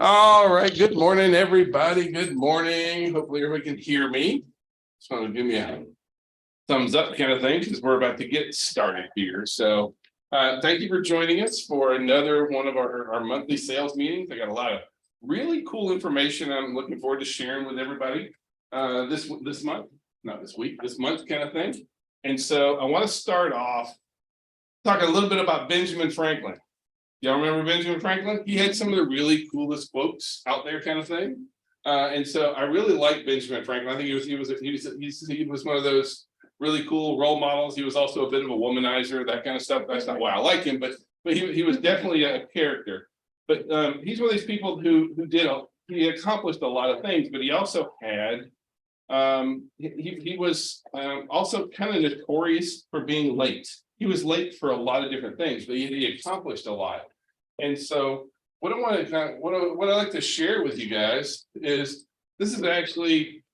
All right, good morning, everybody. Good morning. Hopefully everybody can hear me. Just want to give me a thumbs up kind of thing because we're about to get started here. So thank you for joining us for another one of our monthly sales meetings. I got a lot of really cool information I'm looking forward to sharing with everybody this month, not this week, this month kind of thing. And so I want to start off talking a little bit about Benjamin Franklin. Y'all remember Benjamin Franklin? He had some of the really coolest quotes out there, kind of thing. And so I really like Benjamin Franklin. I think he was one of those really cool role models. He was also a bit of a womanizer, that kind of stuff. That's not why I like him, but he was definitely a character. But he's one of these people who he accomplished a lot of things, but he also had he was also kind of notorious for being late. He was late for a lot of different things, but he accomplished a lot. And so what I want to what I like to share with you guys is this is actually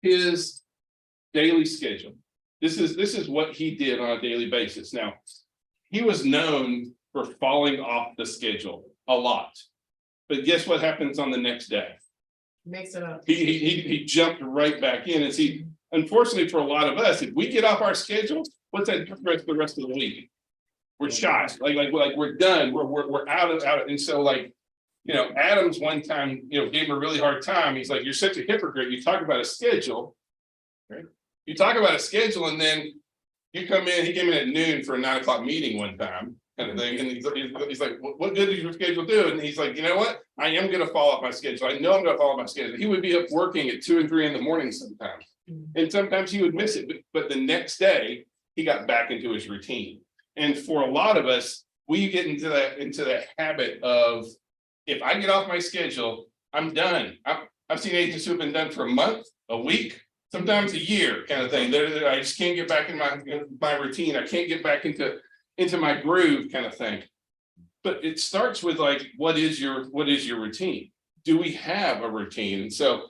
his daily schedule. This is what he did on a daily basis. Now, he was known for falling off the schedule a lot. But guess what happens on the next day? Makes it up. He jumped right back in. And see, unfortunately for a lot of us, if we get off our schedule, what's that do for the rest of the week? We're shot, like we're done. We're out of. And so, like, Adams one time, gave him a really hard time. He's like, "You're such a hypocrite. You talk about a schedule, right? You talk about a schedule, and then you come in." He came in at noon for a 9 o'clock meeting one time, kind of thing. And he's like, "What good does your schedule do?" And he's like, "You know what? I am going to fall off my schedule. I know I'm going to fall off my schedule." He would be up working at 2 and 3 in the morning sometimes, and sometimes he would miss it. But the next day, he got back into his routine. And for a lot of us, we get into that habit of, if I get off my schedule, I'm done. I've seen agents who have been done for a month, a week, sometimes a year, kind of thing. I just can't get back in my routine. I can't get back into my groove, kind of thing. But it starts with, like, what is your routine? Do we have a routine? And so,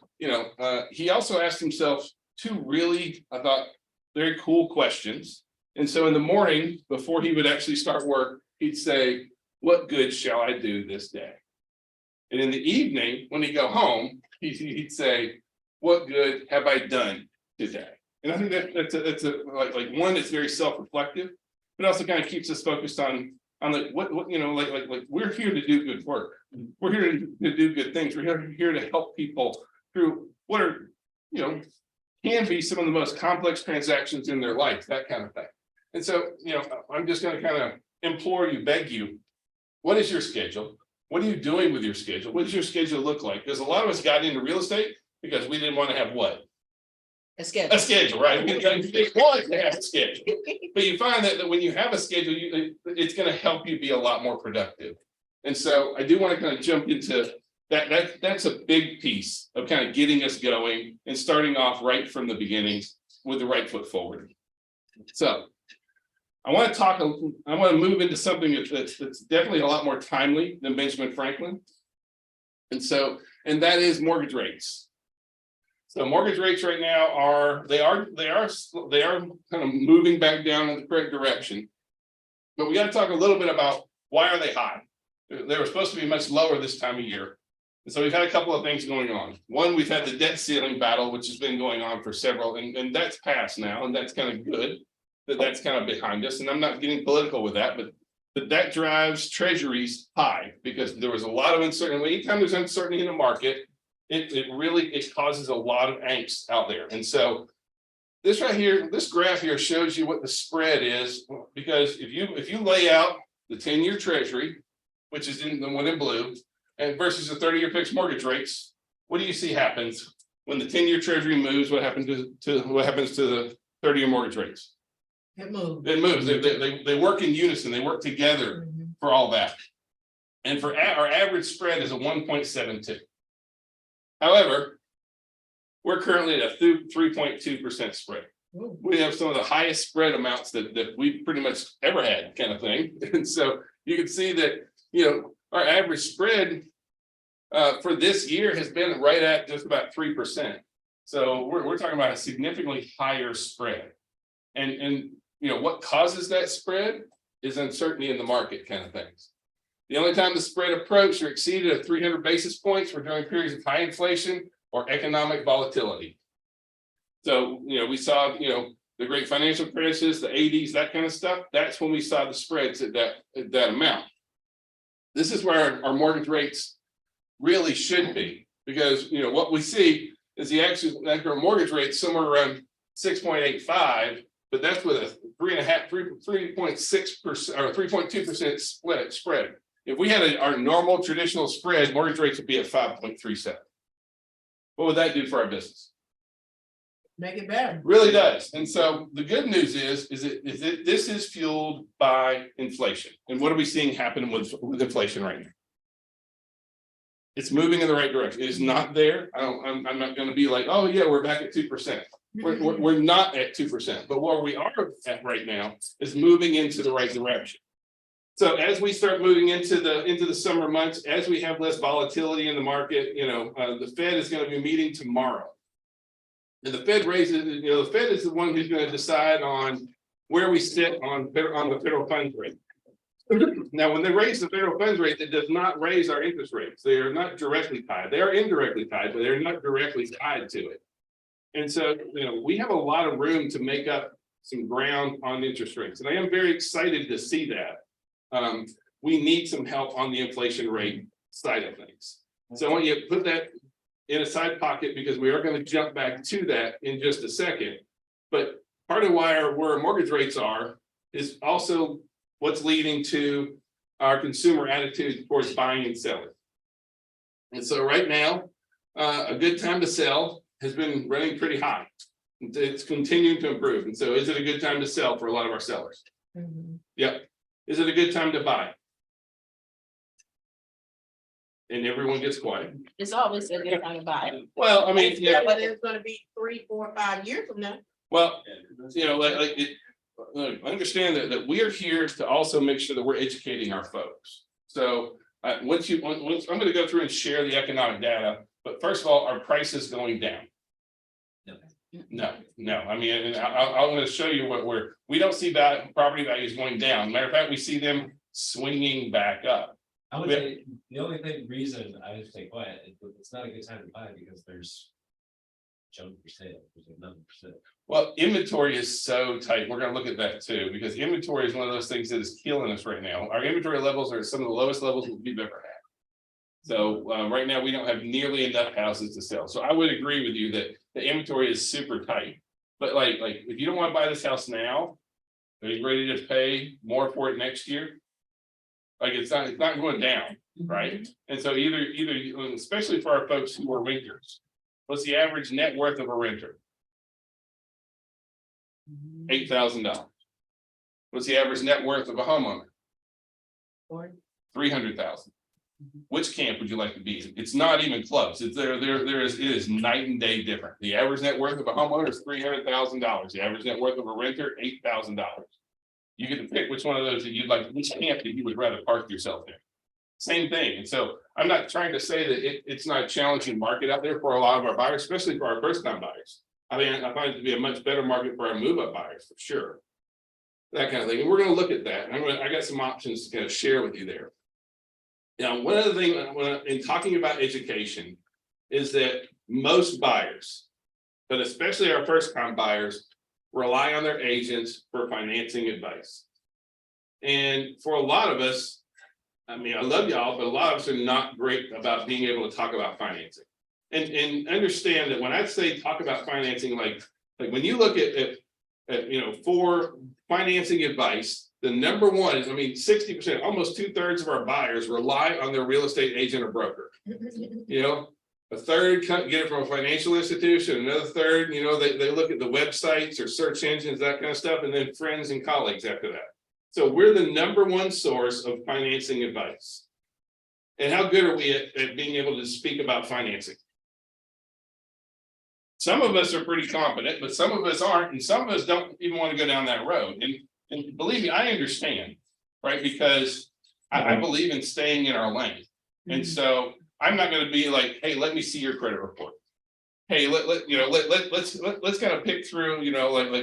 he also asked himself two really, I thought, very cool questions. And so in the morning, before he would actually start work, he'd say, "What good shall I do this day?" And in the evening, when he'd go home, he'd say, "What good have I done today?" And I think that's like one, it's very self-reflective, but also kind of keeps us focused on like what like we're here to do good work. We're here to do good things. We're here to help people through what are, can be some of the most complex transactions in their life, that kind of thing. And so, I'm just going to kind of implore you, beg you, what is your schedule? What are you doing with your schedule? What does your schedule look like? Because a lot of us got into real estate because we didn't want to have what? A schedule. A schedule, right? We didn't want to have a schedule. But you find that when you have a schedule, it's going to help you be a lot more productive. And so I do want to kind of jump into that. That's a big piece of kind of getting us going and starting off right from the beginning with the right foot forward. So I want to move into something that's definitely a lot more timely than Benjamin Franklin. And that is mortgage rates. So mortgage rates right now are kind of moving back down in the correct direction. But we got to talk a little bit about, why are they high? They were supposed to be much lower this time of year. And so we've had a couple of things going on. One, we've had the debt ceiling battle, which has been going on for several, and that's passed now, and that's kind of good. That's kind of behind us, and I'm not getting political with that, but that drives treasuries high because there was a lot of uncertainty. Anytime there's uncertainty in the market, it causes a lot of angst out there. And so this right here, this graph here shows you what the spread is, because if you lay out the 10-year treasury, which is in the one in blue, and versus the 30-year fixed mortgage rates, what do you see happens when the 10-year treasury moves? What happens to the 30-year mortgage rates? It moves. It moves. They work in unison. They work together for all that. And for our average spread is a 1.72. However, we're currently at a 3.2% spread. Ooh. We have some of the highest spread amounts that we've pretty much ever had, kind of thing. And so you can see that, our average spread for this year has been right at just about 3%. So we're talking about a significantly higher spread. And what causes that spread is uncertainty in the market, kind of things. The only time the spread approached or exceeded 300 basis points were during periods of high inflation or economic volatility. So, we saw, the great financial crisis, the 80s, that kind of stuff. That's when we saw the spreads at that amount. This is where our mortgage rates really should be, because, what we see is the actual mortgage rate somewhere around 6.85, but that's with a 3.6% or 3.2% spread. If we had our normal traditional spread, mortgage rates would be at 5.37. What would that do for our business? Make it better. Really does. And so the good news is that this is fueled by inflation. And what are we seeing happen with inflation right now? It's moving in the right direction. It is not there. I'm not going to be like, oh yeah, we're back at 2%. We're not at 2%, but where we are at right now is moving into the right direction. So as we start moving into the summer months, as we have less volatility in the market, the Fed is going to be meeting tomorrow. And the Fed raises, the Fed is the one who's going to decide on where we sit on the federal funds rate. Now, when they raise the federal funds rate, it does not raise our interest rates. They are not directly tied. They are indirectly tied, but they're not directly tied to it. And so, we have a lot of room to make up some ground on interest rates. And I am very excited to see that. We need some help on the inflation rate side of things. So I want you to put that in a side pocket, because we are going to jump back to that in just a second. But part of where our mortgage rates are is also what's leading to our consumer attitude towards buying and selling. And so right now, a good time to sell has been running pretty high. It's continuing to improve. And so is it a good time to sell for a lot of our sellers? Yep. Is it a good time to buy? And everyone gets quiet. It's always a good time to buy. Well, I mean, yeah. But it's gonna be 3, 4, 5 years from now. Well, understand that we are here to also make sure that we're educating our folks. So once I'm going to go through and share the economic data, but first of all, our price is going down. No. I mean, and I'm going to show you we don't see that property values going down. Matter of fact, we see them swinging back up. I would say the only reason I would stay quiet is it's not a good time to buy, because there's junk for sale. There's nothing for sale. Well, inventory is so tight. We're going to look at that too, because inventory is one of those things that is killing us right now. Our inventory levels are some of the lowest levels we've ever had. So right now we don't have nearly enough houses to sell. So I would agree with you that the inventory is super tight. But like if you don't want to buy this house now, are you ready to pay more for it next year? Like it's not going down, right? And so either, especially for our folks who are renters, what's the average net worth of a renter? $8,000. What's the average net worth of a homeowner? $300,000. Which camp would you like to be in? It's not even close. It is night and day different. The average net worth of a homeowner is $300,000. The average net worth of a renter, $8,000. You get to pick which one of those that you'd like, which camp that you would rather park yourself in. Same thing. And so I'm not trying to say that it's not a challenging market out there for a lot of our buyers, especially for our first time buyers. I mean, I find it to be a much better market for our move up buyers for sure. That kind of thing. And we're going to look at that. I got some options to kind of share with you there. Now, one of the things in talking about education is that most buyers, but especially our first time buyers, rely on their agents for financing advice. And for a lot of us, I mean, I love y'all, but a lot of us are not great about being able to talk about financing. And understand that when I say talk about financing, like when you look at for financing advice, the number one is, 60%, almost 2/3 of our buyers rely on their real estate agent or broker. A third get it from a financial institution, another third, they look at the websites or search engines, that kind of stuff, and then friends and colleagues after that. So we're the number one source of financing advice. And how good are we at being able to speak about financing? Some of us are pretty competent, but some of us aren't, and some of us don't even want to go down that road. And believe me, I understand, right? Because I believe in staying in our lane. And so I'm not going to be like, hey, let me see your credit report. Hey, let's kind of pick through,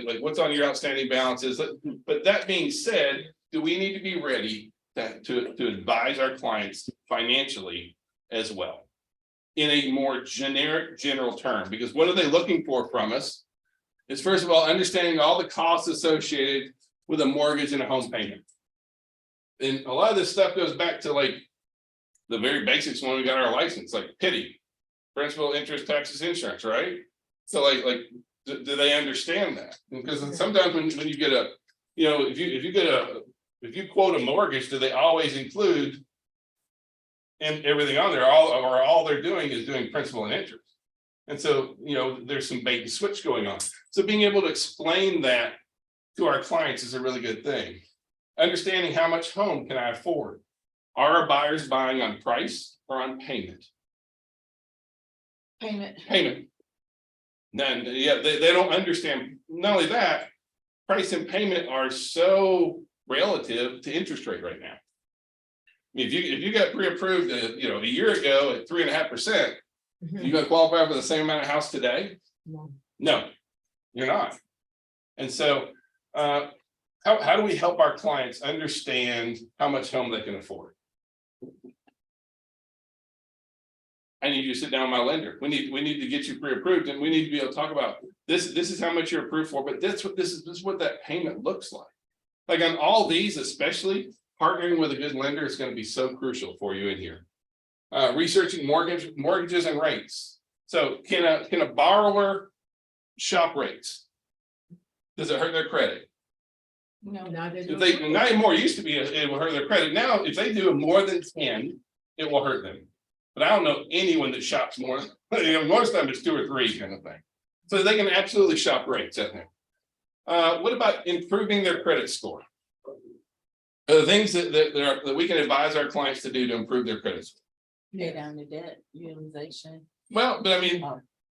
like what's on your outstanding balances. But that being said, do we need to be ready to advise our clients financially as well. In a more generic, general term, because what are they looking for from us? Is first of all, understanding all the costs associated with a mortgage and a home payment. And a lot of this stuff goes back to like the very basics when we got our license, like PITI, principal, interest, taxes, insurance, right? So do they understand that? Because sometimes when you get a, you know, if you quote a mortgage, do they always include and everything on there, all they're doing is doing principal and interest. And so, you know, there's some bait and switch going on. So being able to explain that to our clients is a really good thing. Understanding how much home can I afford? Are our buyers buying on price or on payment? Payment. Then, yeah, they don't understand. Not only that, price and payment are so relative to interest rate right now. I mean, if you got pre-approved, you know, a year ago at 3.5%, you gonna qualify for the same amount of house today? No, you're not. And so, how do we help our clients understand how much home they can afford? I need you to sit down with my lender. We need to get you pre-approved, and we need to be able to talk about this. This is how much you're approved for, but this is what that payment looks like. Like on all these, especially partnering with a good lender is going to be so crucial for you in here. Researching mortgages and rates. So can a borrower shop rates? Does it hurt their credit? No, not If they not anymore, it used to be it will hurt their credit. Now, if they do more than 10, it will hurt them. But I don't know anyone that shops more. You know, most of them it's 2 or 3 kind of thing. So they can absolutely shop rates at them. What about improving their credit score? The things that we can advise our clients to do to improve their credit score. Pay down the debt utilization. Well, but I mean,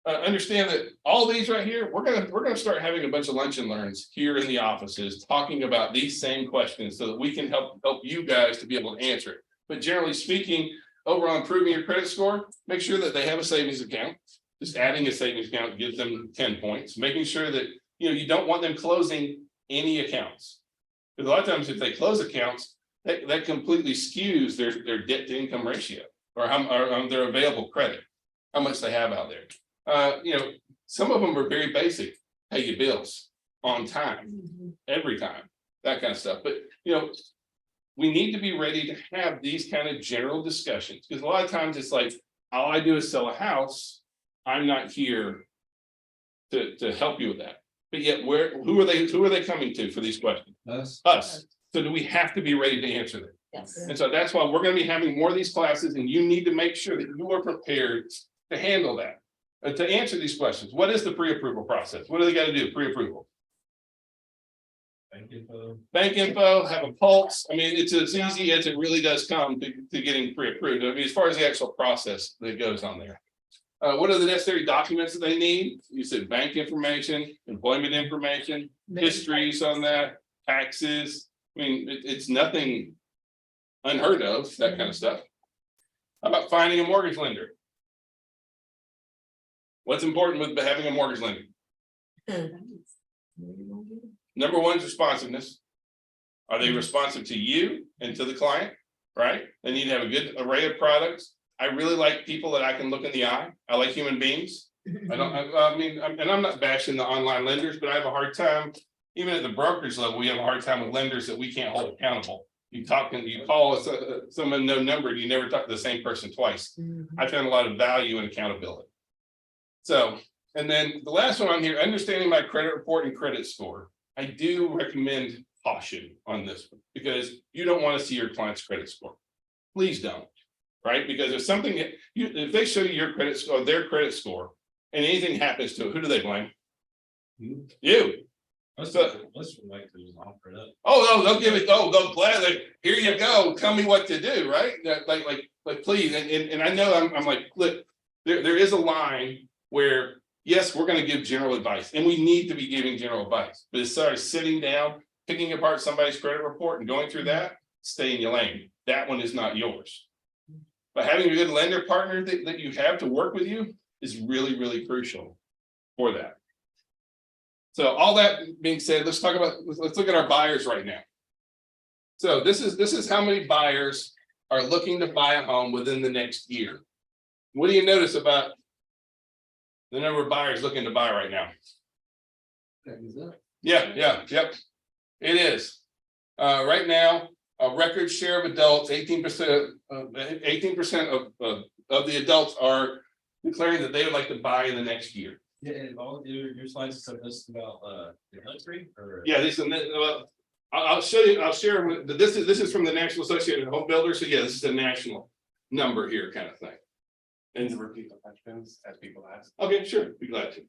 understand that all these right here, we're gonna start having a bunch of lunch and learns here in the offices talking about these same questions so that we can help you guys to be able to answer it. But generally speaking, over on improving your credit score, make sure that they have a savings account. Just adding a savings account gives them 10 points, making sure that you don't want them closing any accounts. Because a lot of times if they close accounts, that completely skews their debt to income ratio or their available credit, how much they have out there. Some of them are very basic, pay your bills on time, every time, that kind of stuff. But we need to be ready to have these kind of general discussions, because a lot of times it's like, all I do is sell a house. I'm not here to help you with that. But yet, who are they coming to for these questions? Us. So do we have to be ready to answer them? Yes. And so that's why we're going to be having more of these classes, and you need to make sure that you are prepared to handle that. To answer these questions. What is the pre-approval process? What do they got to do? Pre-approval. Bank info, have a pulse. I mean, it's as easy as it really does come to getting pre-approved. I mean, as far as the actual process that goes on there. What are the necessary documents that they need? You said bank information, employment information, histories on that, taxes. I mean, it's nothing unheard of, that kind of stuff. How about finding a mortgage lender? What's important with having a mortgage lender? Number one is responsiveness. Are they responsive to you and to the client? Right? They need to have a good array of products. I really like people that I can look in the eye. I like human beings. I'm not bashing the online lenders, but I have a hard time, even at the brokerage level, we have a hard time with lenders that we can't hold accountable. You call some unknown number, and you never talk to the same person twice. I found a lot of value in accountability. So, and then the last one on here, understanding my credit report and credit score. I do recommend caution on this one, because you don't want to see your client's credit score. Please don't. Right? Because if they show you your credit score, their credit score, and anything happens to it, who do they blame? You. They'll give it. They'll gladly. Here you go. Tell me what to do. Right? Like, please. And I know I'm like, look, there is a line where, yes, we're going to give general advice, and we need to be giving general advice. But as far as sitting down, picking apart somebody's credit report and going through that, stay in your lane. That one is not yours. But having a good lender partner that you have to work with you is really, really crucial for that. So all that being said, let's look at our buyers right now. So this is how many buyers are looking to buy a home within the next year. What do you notice about the number of buyers looking to buy right now? Yeah, yep. It is. Right now, a record share of adults, 18% of the adults are declaring that they would like to buy in the next year. Yeah, and all your slides said this about the country or. Yeah, I'll show you, I'll share with, this is from the National Association of Home Builders, so yeah, this is a national number here kind of thing. And To repeat the questions as people ask. okay, sure, be glad to.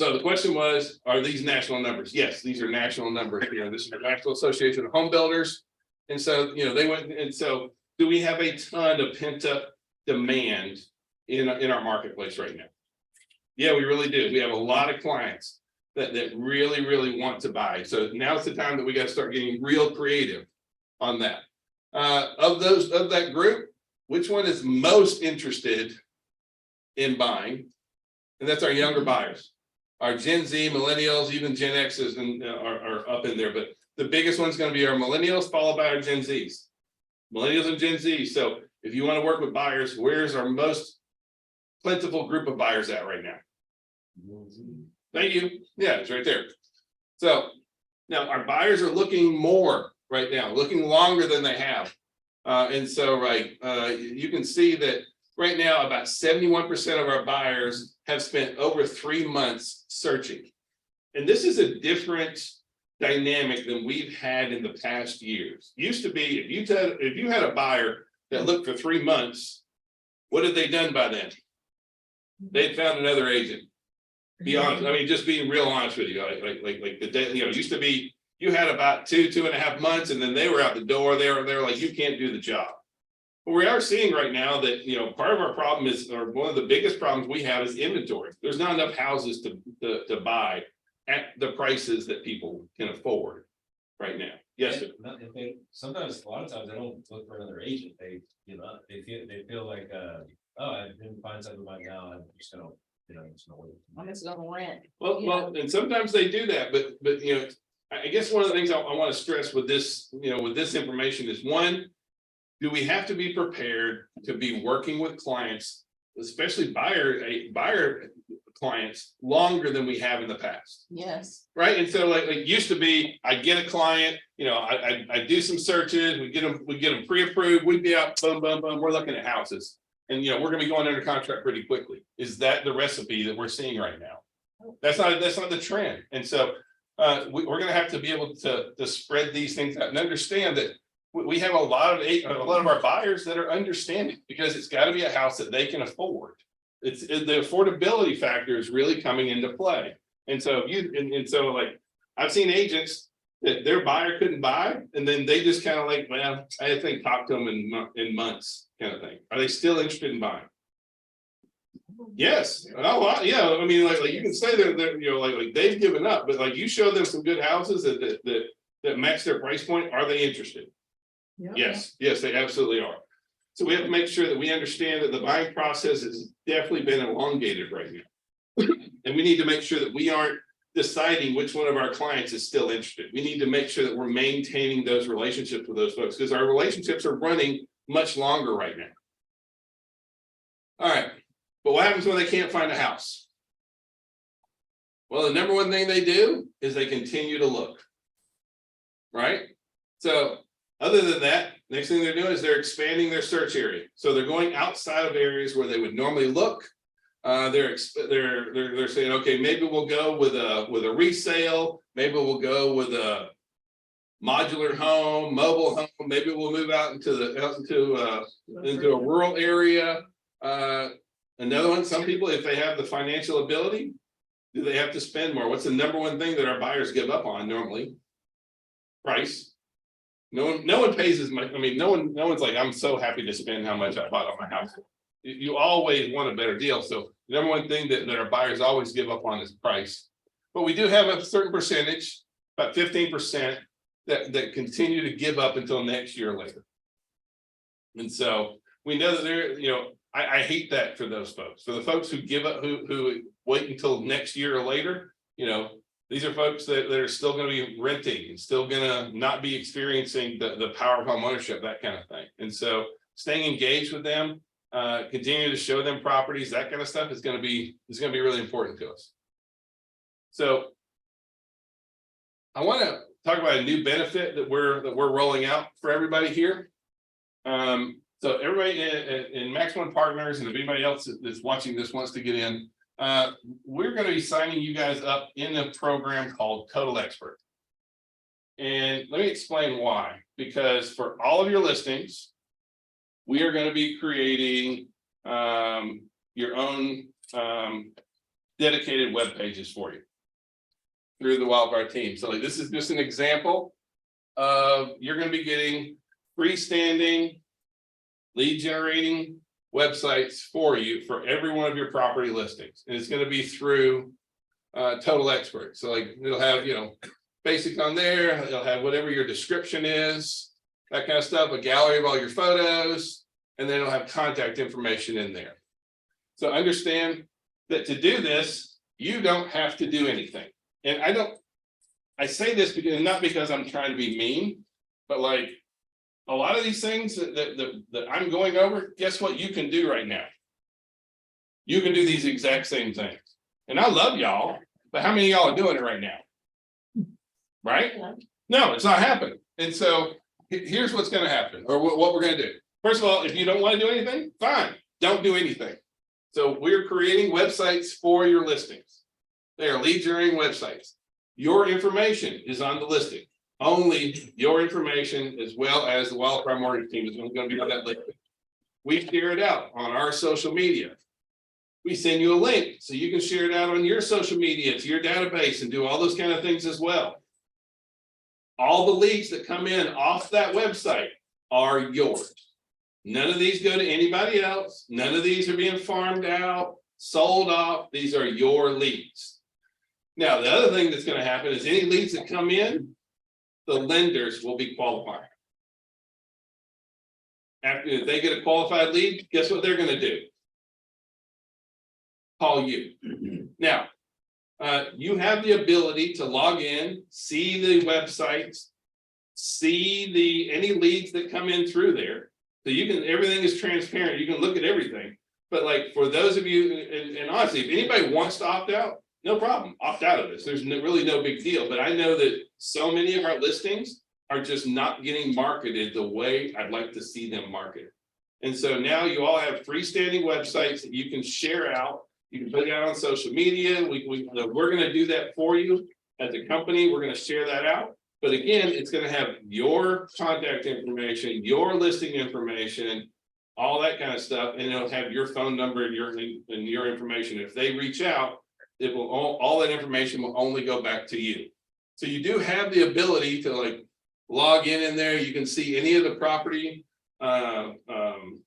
So the question was, are these national numbers? Yes, these are national numbers. You know, this is the National Association of Home Builders. And so, you know, they went, and so do we have a ton of pent up demand in our marketplace right now? Yeah, we really do. We have a lot of clients that really want to buy. So now's the time that we got to start getting real creative on that. Of that group, which one is most interested in buying? And that's our younger buyers. Our Gen Z, millennials, even Gen X's and are up in there, but the biggest one's going to be our millennials, followed by our Gen Zs. Millennials and Gen Z. So if you want to work with buyers, where's our most plentiful group of buyers at right now? Thank you. Yeah, it's right there. So now our buyers are looking more right now, looking longer than they have. And so, you can see that right now, about 71% of our buyers have spent over 3 months searching. And this is a different dynamic than we've had in the past years. Used to be, if you had a buyer that looked for 3 months, what had they done by then? They'd found another agent. Be honest, I mean, just being real honest with you, like the day, you know, used to be, you had about 2.5 months, and then they were out the door. They're like, you can't do the job. But we are seeing right now that, you know, part of our problem is, or one of the biggest problems we have is inventory. There's not enough houses to buy at the prices that people can afford right now. Yes, sir. Sometimes, a lot of times, they don't look for another agent. They, you know, they feel like, oh, I didn't find something by now. I'm just gonna, you know, it's gonna wait. I'm just gonna rent. Well, and sometimes they do that, but you know, I guess one of the things I want to stress with this, you know, with this information is, one, do we have to be prepared to be working with clients, especially buyer clients, longer than we have in the past? Yes. Right. And so like used to be, I get a client, you know, I do some searches, we get them pre-approved, we'd be out, boom, boom, boom, we're looking at houses. And, you know, we're gonna be going under contract pretty quickly. Is that the recipe that we're seeing right now? That's not the trend. And so we're gonna have to be able to spread these things out and understand that we have a lot of our buyers that are understanding, because it's got to be a house that they can afford. It's the affordability factor is really coming into play. And so like I've seen agents that their buyer couldn't buy, and then they just kind of like, well, I think talk to them in months kind of thing. Are they still interested in buying? Yes. Oh, well, yeah. I mean, like you can say they're you know, like they've given up, but like you show them some good houses that match their price point. Are they interested? Yes, they absolutely are. So we have to make sure that we understand that the buying process has definitely been elongated right now. And we need to make sure that we aren't deciding which one of our clients is still interested. We need to make sure that we're maintaining those relationships with those folks, because our relationships are running much longer right now. All right, but what happens when they can't find a house? Well, the number one thing they do is they continue to look. Right? So other than that, next thing they're doing is they're expanding their search area. So they're going outside of areas where they would normally look. They're saying, okay, maybe we'll go with a resale. Maybe we'll go with a modular home, mobile home. Maybe we'll move out into a rural area. Another one, some people, if they have the financial ability, do they have to spend more? What's the number one thing that our buyers give up on normally? Price. No one pays as much. I mean, no one's like, I'm so happy to spend how much I bought on my house. You always want a better deal. So the number one thing that our buyers always give up on is price. But we do have a certain percentage, about 15%, that continue to give up until next year or later. And so we know that they're, you know, I hate that for those folks. For the folks who give up, who wait until next year or later, you know, These are folks that are still gonna be renting and still gonna not be experiencing the power of home ownership, that kind of thing. And so staying engaged with them, continuing to show them properties, that kind of stuff is gonna be really important to us. So I want to talk about a new benefit that we're rolling out for everybody here. So everybody in Maximum Partners, and if anybody else that's watching this wants to get in, we're going to be signing you guys up in a program called Total Expert. And let me explain why. Because for all of your listings, we are going to be creating your own dedicated web pages for you through the Wildfire team. So like, this is just an example of, you're going to be getting freestanding lead generating websites for you for every one of your property listings. And it's going to be through Total Expert. So like, it'll have, you know, basics on there. It'll have whatever your description is, that kind of stuff, a gallery of all your photos, and then it'll have contact information in there. So understand that to do this, you don't have to do anything. And I say this because, not because I'm trying to be mean, but like, a lot of these things that I'm going over, guess what you can do right now? You can do these exact same things. And I love y'all, but how many of y'all are doing it right now? Right? No, it's not happening. And so here's what's going to happen, or what we're going to do. First of all, if you don't want to do anything, fine, don't do anything. So we're creating websites for your listings. They are lead generating websites. Your information is on the listing. Only your information, as well as the Wildfire Mortgage team, is going to be on that list. We share it out on our social media. We send you a link so you can share it out on your social media to your database and do all those kind of things as well. All the leads that come in off that website are yours. None of these go to anybody else. None of these are being farmed out, sold off. These are your leads. Now, the other thing that's going to happen is any leads that come in, the lenders will be qualified. After, if they get a qualified lead, guess what they're going to do? Call you. Now, you have the ability to log in, see the websites, see any leads that come in through there. So you can, everything is transparent. You can look at everything. But like, for those of you, and honestly, if anybody wants to opt out, no problem, opt out of this. There's really no big deal. But I know that so many of our listings are just not getting marketed the way I'd like to see them marketed. And so now you all have freestanding websites that you can share out. You can put it out on social media. We're going to do that for you as a company. We're going to share that out. But again, it's going to have your contact information, your listing information, all that kind of stuff, and it'll have your phone number and your information. If they reach out, it will all that information will only go back to you. So you do have the ability to like log in there. You can see any of the property alerts.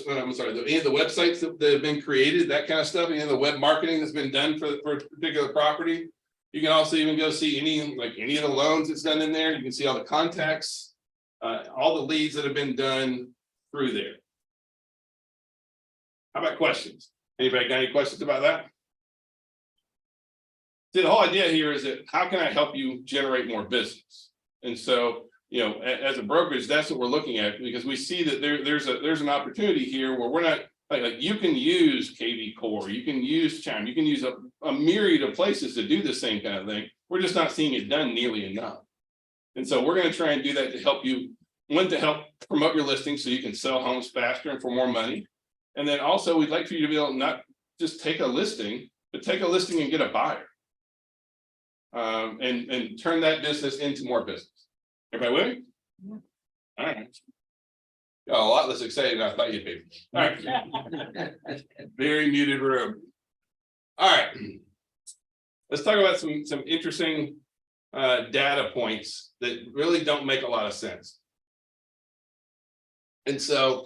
I'm sorry, any of the websites that have been created, that kind of stuff, any of the web marketing that's been done for a particular property. You can also even go see any of the loans that's done in there. You can see all the contacts, all the leads that have been done through there. How about questions? Anybody got any questions about that? See, the whole idea here is that how can I help you generate more business? And so, you know, as a brokerage, that's what we're looking at, because we see that there's an opportunity here where we're not like you can use KV Core, you can use Chime, you can use a myriad of places to do the same kind of thing. We're just not seeing it done nearly enough. And so we're going to try and do that to help you, one, to help promote your listing so you can sell homes faster and for more money. And then also we'd like for you to be able to not just take a listing, but take a listing and get a buyer. And turn that business into more business. Everybody with me? Yeah. All right. A lot less excited than I thought you'd be. All right. Very muted room. All right. Let's talk about some interesting data points that really don't make a lot of sense. And so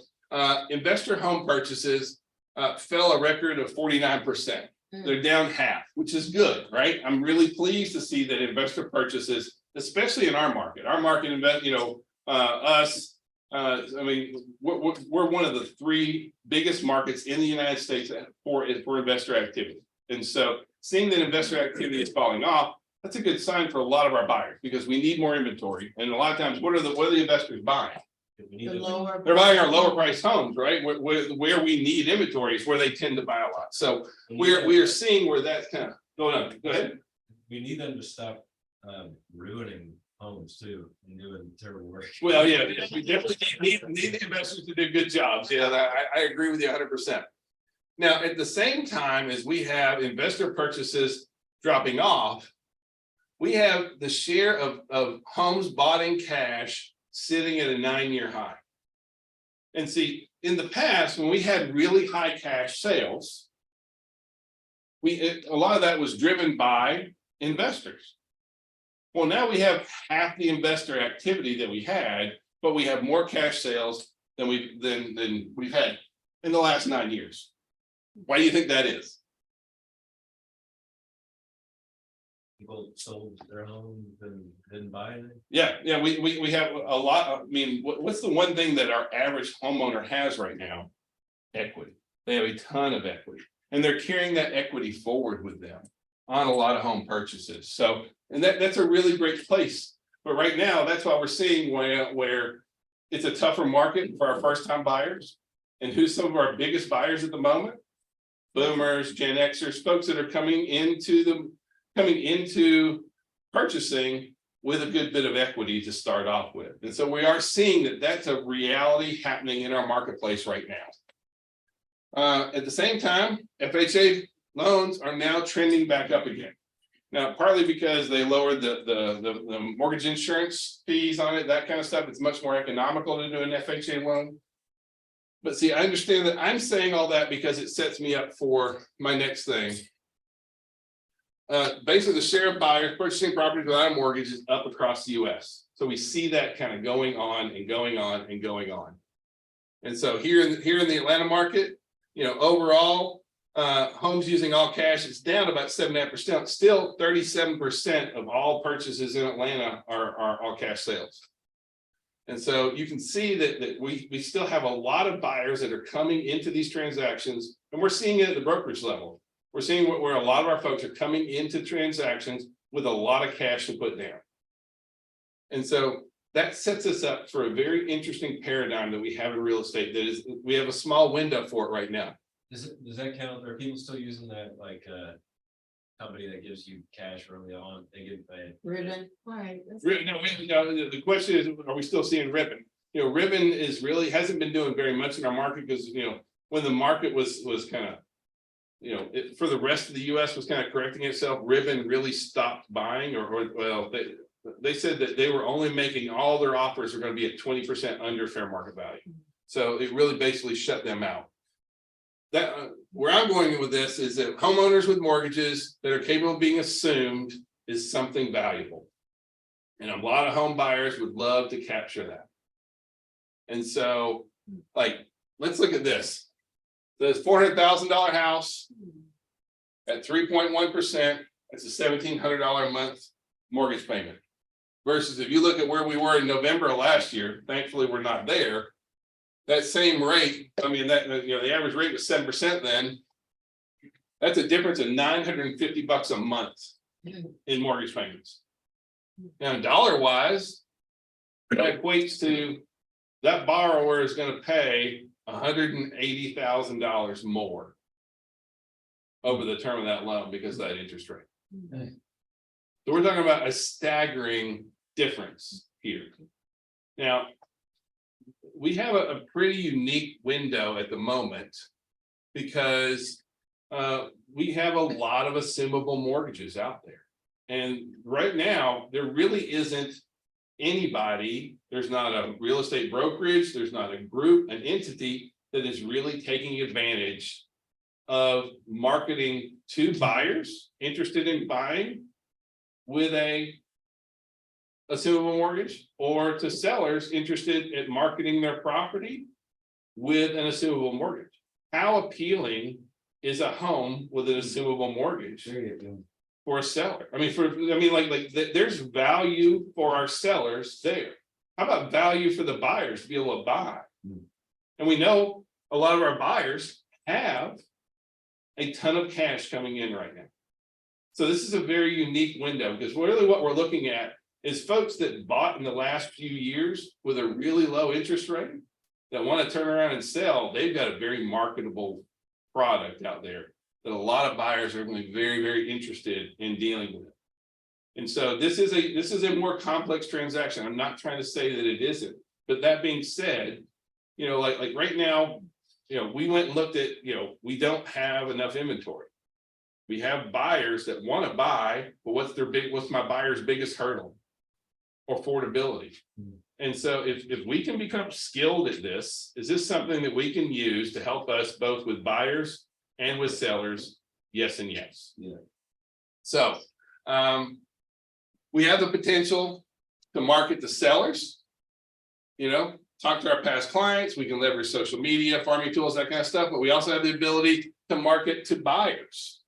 investor home purchases fell a record of 49%. They're down half, which is good, right? I'm really pleased to see that investor purchases, especially in our market, you know, us, I mean, we're one of the 3 biggest markets in the United States for investor activity. And so seeing that investor activity is falling off, that's a good sign for a lot of our buyers, because we need more inventory, and a lot of times, what are the investors buying? We need The to- lower. They're buying our lower priced homes, right? Where we need inventory is where they tend to buy a lot. So we are seeing where that's kind of going on. Go ahead. We need them to stop ruining homes too and doing terrible work. Well, yeah, we definitely need the investors to do good jobs. Yeah, I agree with you 100%. Now, at the same time as we have investor purchases dropping off, we have the share of homes bought in cash sitting at a 9-year high. And see, in the past, when we had really high cash sales, a lot of that was driven by investors. Well, now we have half the investor activity that we had, but we have more cash sales than we've had in the last 9 years. Why do you think that is? People sold their homes and didn't buy anything. Yeah, we have a lot. I mean, what's the one thing that our average homeowner has right now? Equity. They have a ton of equity, and they're carrying that equity forward with them on a lot of home purchases. So, and that's a really great place. But right now, that's why we're seeing where it's a tougher market for our first time buyers. And who's some of our biggest buyers at the moment? Boomers, Gen Xers, folks that are coming into purchasing with a good bit of equity to start off with. And so we are seeing that that's a reality happening in our marketplace right now. At the same time, FHA loans are now trending back up again. Now, partly because they lowered the mortgage insurance fees on it, that kind of stuff. It's much more economical to do an FHA loan. But see, I understand that I'm saying all that because it sets me up for my next thing. Basically, the share of buyers purchasing property without a mortgage is up across the US. So we see that kind of going on and going on and going on. And so here in the Atlanta market, overall, homes using all cash is down about 7.5%. Still 37% of all purchases in Atlanta are all cash sales. And so you can see that we still have a lot of buyers that are coming into these transactions, and we're seeing it at the brokerage level. We're seeing where a lot of our folks are coming into transactions with a lot of cash to put down. And so that sets us up for a very interesting paradigm that we have in real estate. That is, we have a small window for it right now. Does that count? Are people still using that like company that gives you cash early on? They give Ribbon, right. No, the question is, are we still seeing Ribbon? Ribbon hasn't been doing very much in our market because, when the market was kind of, for the rest of the US was kind of correcting itself, Ribbon really stopped buying they said that they were only making all their offers are going to be at 20% under fair market value. So it really basically shut them out. That where I'm going with this is that homeowners with mortgages that are capable of being assumed is something valuable. And a lot of home buyers would love to capture that. And so, let's look at this. This $400,000 house at 3.1%, that's a $1,700 a month mortgage payment. Versus if you look at where we were in November of last year, thankfully we're not there. That same rate, the average rate was 7% then. That's a difference of $950 a month in mortgage payments. Now, dollar wise, that equates to that borrower is going to pay $180,000 more over the term of that loan because of that interest rate. So we're talking about a staggering difference here. Now, we have a pretty unique window at the moment because we have a lot of assumable mortgages out there. And right now, there really isn't anybody, there's not a real estate brokerage, there's not a group, an entity that is really taking advantage of marketing to buyers interested in buying with a assumable mortgage, or to sellers interested in marketing their property with an assumable mortgage. How appealing is a home with an assumable mortgage for a seller? There's value for our sellers there. How about value for the buyers to be able to buy? And we know a lot of our buyers have a ton of cash coming in right now. So this is a very unique window, because really what we're looking at is folks that bought in the last few years with a really low interest rate. That want to turn around and sell, they've got a very marketable product out there. That a lot of buyers are going to be very, very interested in dealing with. And so this is a more complex transaction. I'm not trying to say that it isn't, but that being said, you know, like right now, you know, we went and looked at, you know, we don't have enough inventory. We have buyers that want to buy, but what's my buyer's biggest hurdle? Affordability. And so if we can become skilled at this, is this something that we can use to help us both with buyers and with sellers? Yes and yes. Yeah. So we have the potential to market to sellers. You know, talk to our past clients, we can leverage social media, farming tools, that kind of stuff, but we also have the ability to market to buyers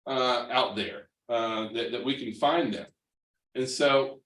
out there that we can find them. And so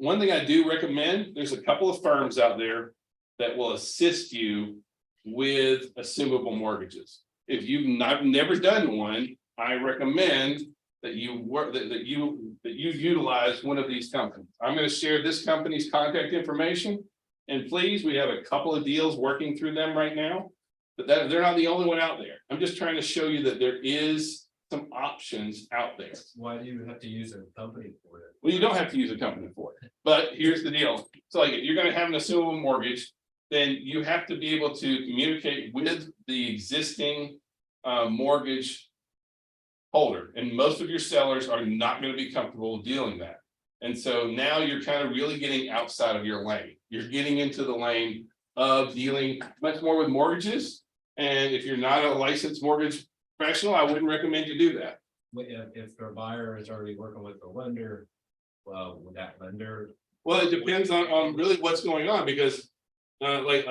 one thing I do recommend, there's a couple of firms out there that will assist you with assumable mortgages. If you've never done one, I recommend that you work that you utilize one of these companies. I'm going to share this company's contact information. And please, we have a couple of deals working through them right now, but they're not the only one out there. I'm just trying to show you that there is some options out there. Why do you have to use a company for it? Well, you don't have to use a company for it, but here's the deal. So like if you're going to have an assumable mortgage, then you have to be able to communicate with the existing mortgage holder. And most of your sellers are not going to be comfortable dealing that. And so now you're kind of really getting outside of your lane. You're getting into the lane of dealing much more with mortgages. And if you're not a licensed mortgage professional, I wouldn't recommend you do that. If their buyer is already working with the lender, well, would that lender? Well, it depends on really what's going on, because like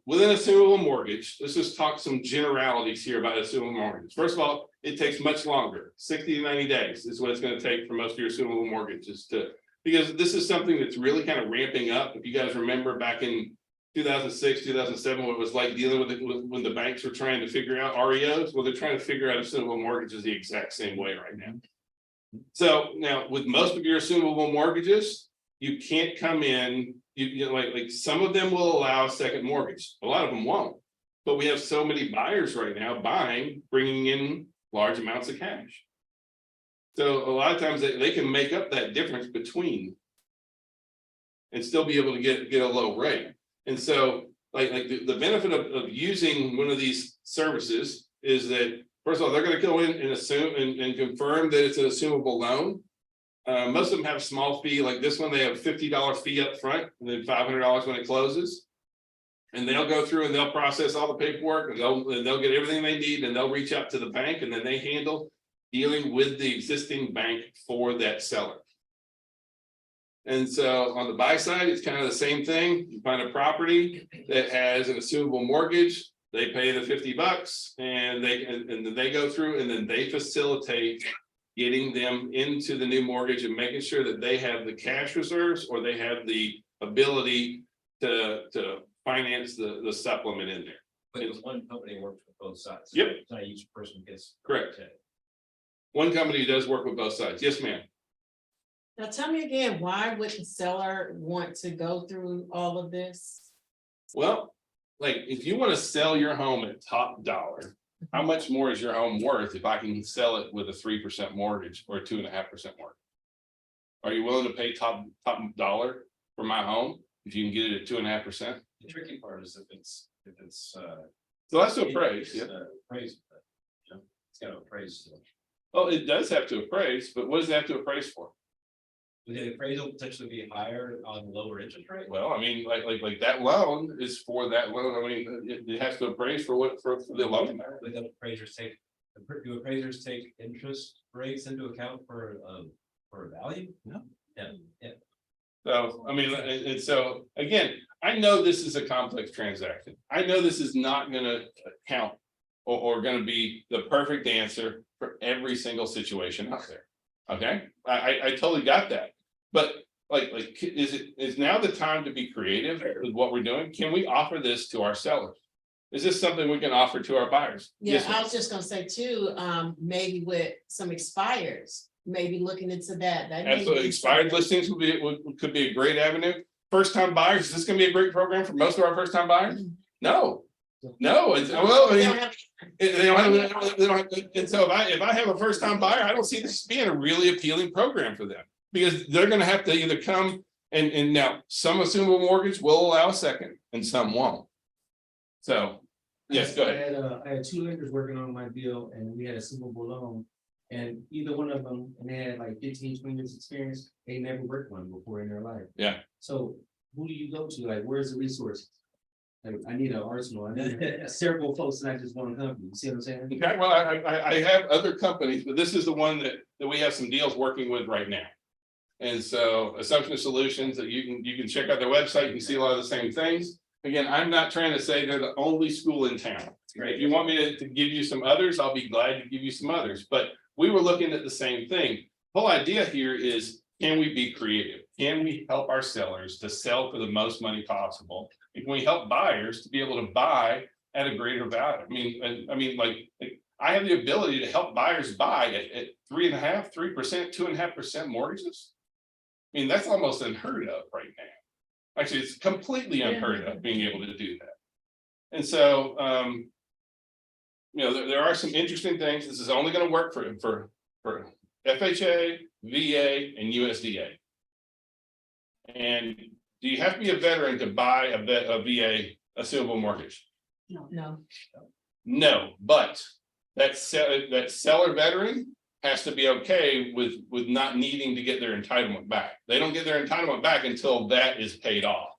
with an assumable mortgage, let's just talk some generalities here about assumable mortgages. First of all, it takes much longer. 60 to 90 days is what it's going to take for most of your assumable mortgages because this is something that's really kind of ramping up. If you guys remember back in 2006, 2007, what it was like dealing with it when the banks were trying to figure out REOs. Well, they're trying to figure out assumable mortgages the exact same way right now. So now with most of your assumable mortgages, you can't come in, you know, like some of them will allow a second mortgage. A lot of them won't. But we have so many buyers right now bringing in large amounts of cash. So a lot of times they can make up that difference between and still be able to get a low rate. And so like the benefit of using one of these services is that, first of all, they're going to go in and assume and confirm that it's an assumable loan. Most of them have a small fee. Like this one, they have $50 fee up front and then $500 when it closes. And they'll go through and they'll process all the paperwork and they'll get everything they need and they'll reach out to the bank and then they handle dealing with the existing bank for that seller. And so on the buy side, it's kind of the same thing. You find a property that has an assumable mortgage, they pay the $50 and then they go through and then they facilitate getting them into the new mortgage and making sure that they have the cash reserves or they have the ability to finance the supplement in there. But one company works with both sides. Yep. Not each person gets. Correct. One company does work with both sides. Yes, ma'am. Now tell me again, why would the seller want to go through all of this? Well, like if you want to sell your home at top dollar, how much more is your home worth if I can sell it with a 3% mortgage or a 2.5% mortgage? Are you willing to pay top dollar for my home if you can get it at 2.5%? The tricky part is if it's So that's to appraise. Yeah. Appraised, but, you know, it's got to appraise. So. Well, it does have to appraise, but what does it have to appraise for? Would the appraisal potentially be higher on lower interest rate? Well, I mean, like that loan is for that loan. I mean, it has to appraise for the loan. Would the appraisers do appraisers take interest rates into account for value? No. Yeah. So, I mean, and so, again, I know this is a complex transaction. I know this is not gonna count or gonna be the perfect answer for every single situation out there. Okay, I totally got that. But like, is now the time to be creative with what we're doing? Can we offer this to our sellers? Is this something we can offer to our buyers? Yeah, Yes, ma'am. I was just gonna say too, maybe with some expires, maybe looking into that. That may Absolutely, be expired something. listings could be a great avenue. First time buyers, is this gonna be a great program for most of our first time buyers? No. No, it's, well, I They mean, don't have- they don't have, and so if I have a first time buyer, I don't see this being a really appealing program for them. Because they're gonna have to either come and now, some assumable mortgage will allow a second and some won't. So, yes, go ahead. I had 2 lenders working on my deal and we had a assumable loan. And either one of them, and they had like 15, 20 years experience, they never worked one before in their life. Yeah. So who do you go to? Like, where's the resources? Like, I need an arsenal. I need several folks, not just one company. You see what I'm saying? Okay, well, I have other companies, but this is the one that we have some deals working with right now. And so Assumption Solutions, that you can check out their website, you can see a lot of the same things. Again, I'm not trying to say they're the only school in town. If you want me to give you some others, I'll be glad to give you some others, but we were looking at the same thing. Whole idea here is, can we be creative? Can we help our sellers to sell for the most money possible? And can we help buyers to be able to buy at a greater value? I mean, like, I have the ability to help buyers buy at 3.5%, 3%, 2.5% mortgages. I mean, that's almost unheard of right now. Actually, it's completely unheard of being able to do that. And so, there are some interesting things. This is only going to work for FHA, VA, and USDA. And do you have to be a veteran to buy a VA assumable mortgage? No, No, but that seller veteran has to be okay with not needing to get their entitlement back. They don't get their entitlement back until that is paid off.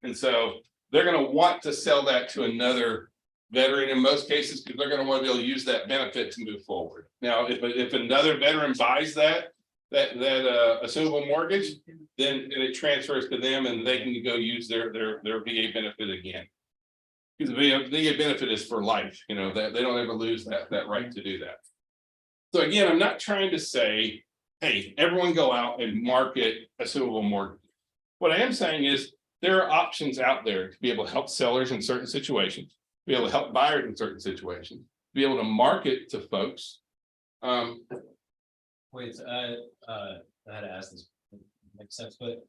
And so they're going to want to sell that to another veteran in most cases, because they're going to want to be able to use that benefit to move forward. Now, if another veteran buys that assumable mortgage, then it transfers to them and they can go use their VA benefit again. Because the VA benefit is for life, that they don't ever lose that right to do that. So again, I'm not trying to say, hey, everyone go out and market assumable mortgage. What I am saying is there are options out there to be able to help sellers in certain situations, be able to help buyers in certain situations, be able to market to folks. Wait, I had to ask this, makes sense, but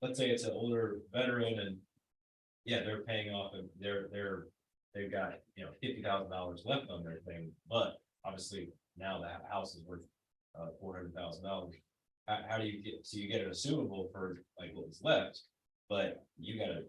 let's say it's an older veteran and yeah, they're paying off and they've got, $50,000 left on their thing, but obviously now that house is worth $400,000. How do you get an assumable for like what was left, but you gotta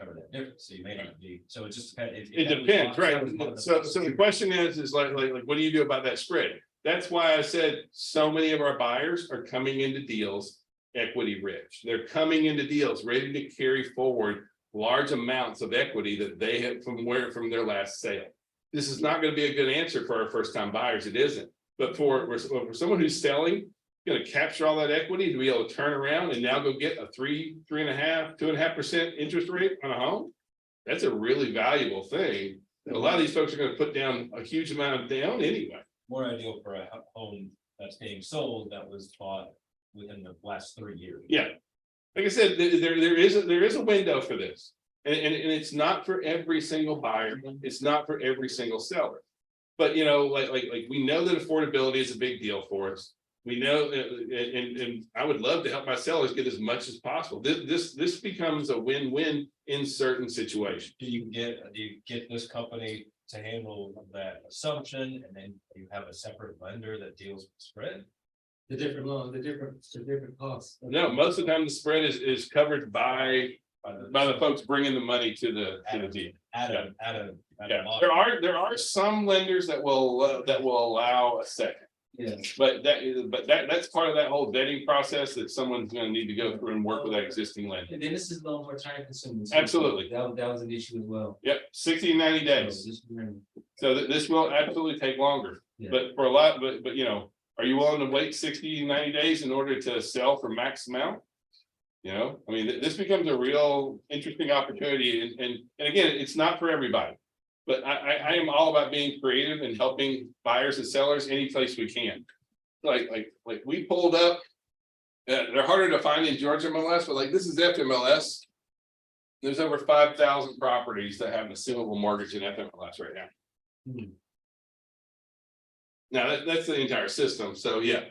cover that difference, so you may not be, so it just kind of. It depends, right? So the question is like, what do you do about that spread? That's why I said so many of our buyers are coming into deals equity rich. They're coming into deals ready to carry forward large amounts of equity that they had from their last sale. This is not going to be a good answer for our first time buyers. It isn't. But for someone who's selling, going to capture all that equity to be able to turn around and now go get a 3.5%, 2.5% interest rate on a home. That's a really valuable thing. And a lot of these folks are going to put down a huge amount of down anyway. More ideal for a home that's being sold that was bought within the last 3 years. Yeah. Like I said, there is a window for this. And it's not for every single buyer. It's not for every single seller. But like we know that affordability is a big deal for us. We know, and I would love to help my sellers get as much as possible. This becomes a win-win in certain situations. Do you get this company to handle that assumption, and then you have a separate lender that deals with spread? The different loans, the different costs. No, most of the time the spread is covered by the folks bringing the money to the deal. Yeah, there are some lenders that will allow a second. Yeah. But that's part of that whole vetting process that someone's going to need to go through and work with that existing lender. And then this is loan more time consuming. Absolutely. That was an issue as well. Yep, 60 to 90 days. So just remember. So this will absolutely take longer. Yeah. But for a lot, but are you willing to wait 60 to 90 days in order to sell for max amount? This becomes a real interesting opportunity. And again, it's not for everybody. But I am all about being creative and helping buyers and sellers any place we can. Like we pulled up, they're harder to find in Georgia MLS, but like this is FMLS. There's over 5,000 properties that have an assumable mortgage in FMLS right now. Now, that's the entire system, so yeah.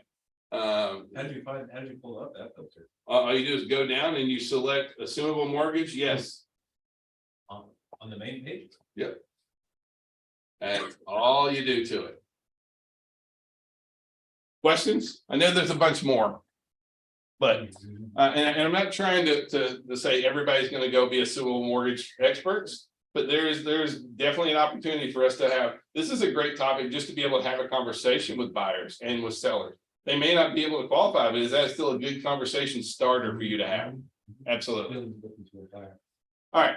How did you pull up that filter? All you do is go down and you select assumable mortgage, yes, On the main page? and all you do to it. Questions? I know there's a bunch more. But, and I'm not trying to say everybody's gonna go be assumable mortgage experts. But there's definitely an opportunity for us to have, this is a great topic just to be able to have a conversation with buyers and with sellers. They may not be able to qualify, but is that still a good conversation starter for you to have? Absolutely. All right.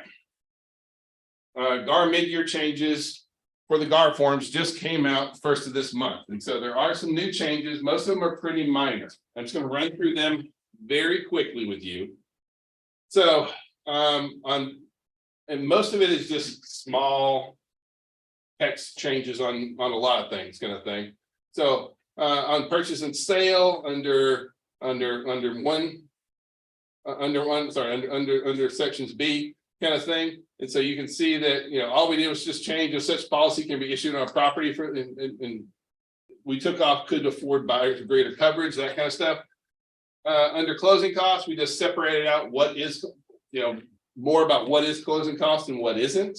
GAR mid-year changes for the GAR forms just came out first of this month. And so there are some new changes. Most of them are pretty minor. I'm just going to run through them very quickly with you. So and most of it is just small text changes on a lot of things kind of thing. So on purchase and sale under sections B kind of thing. And so you can see that, all we did was just change if such policy can be issued on a property for, and we took off could afford buyers greater coverage, that kind of stuff. Under closing costs, we just separated out what is, more about what is closing costs and what isn't.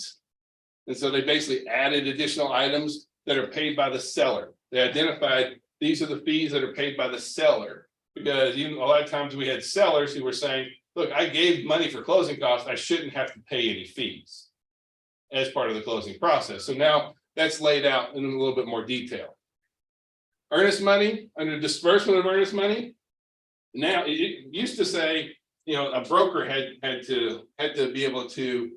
And so they basically added additional items that are paid by the seller. They identified these are the fees that are paid by the seller. Because a lot of times we had sellers who were saying, look, I gave money for closing costs, I shouldn't have to pay any fees as part of the closing process. So now that's laid out in a little bit more detail. Earnest money, under disbursement of earnest money. Now, it used to say, a broker had to be able to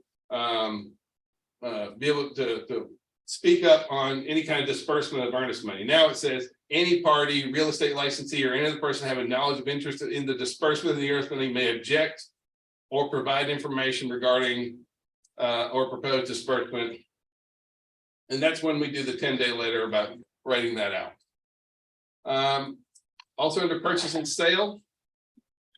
speak up on any kind of disbursement of earnest money. Now it says any party, real estate licensee, or any other person having knowledge of interest in the disbursement of the earnest money may object or provide information regarding or proposed disbursement. And that's when we do the 10-day letter about writing that out. Also under purchase and sale,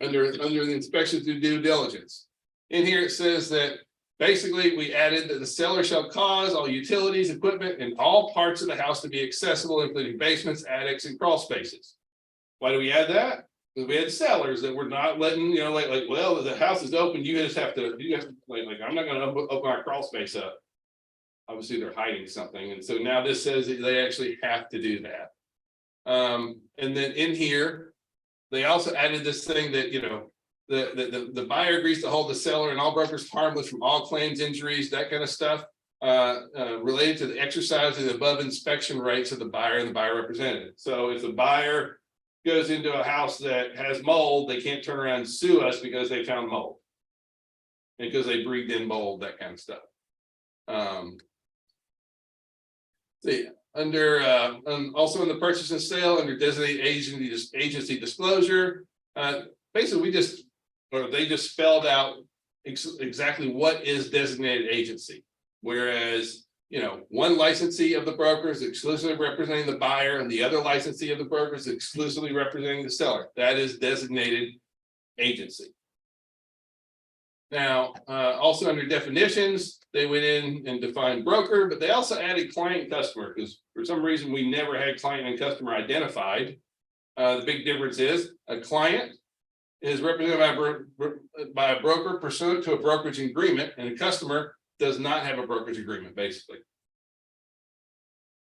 under the inspection through due diligence. In here it says that basically we added that the seller shall cause all utilities, equipment, and all parts of the house to be accessible, including basements, attics, and crawl spaces. Why do we add that? Because we had sellers that were not letting, well, the house is open, you have to, I'm not gonna open our crawl space up. Obviously, they're hiding something, and so now this says that they actually have to do that. And then in here, they also added this thing that, the buyer agrees to hold the seller and all brokers harmless from all claims, injuries, that kind of stuff, related to the exercise of the above inspection rights of the buyer and the buyer representative. So if the buyer goes into a house that has mold, they can't turn around and sue us because they found mold. Because they breathed in mold, that kind of stuff. Also in the purchase and sale, under designated agency disclosure, basically they just spelled out exactly what is designated agency. Whereas, one licensee of the broker is exclusively representing the buyer and the other licensee of the broker is exclusively representing the seller. That is designated agency. Now, also under definitions, they went in and defined broker, but they also added client and customer because for some reason we never had client and customer identified. The big difference is a client is represented by a broker pursuant to a brokerage agreement, and a customer does not have a brokerage agreement, basically.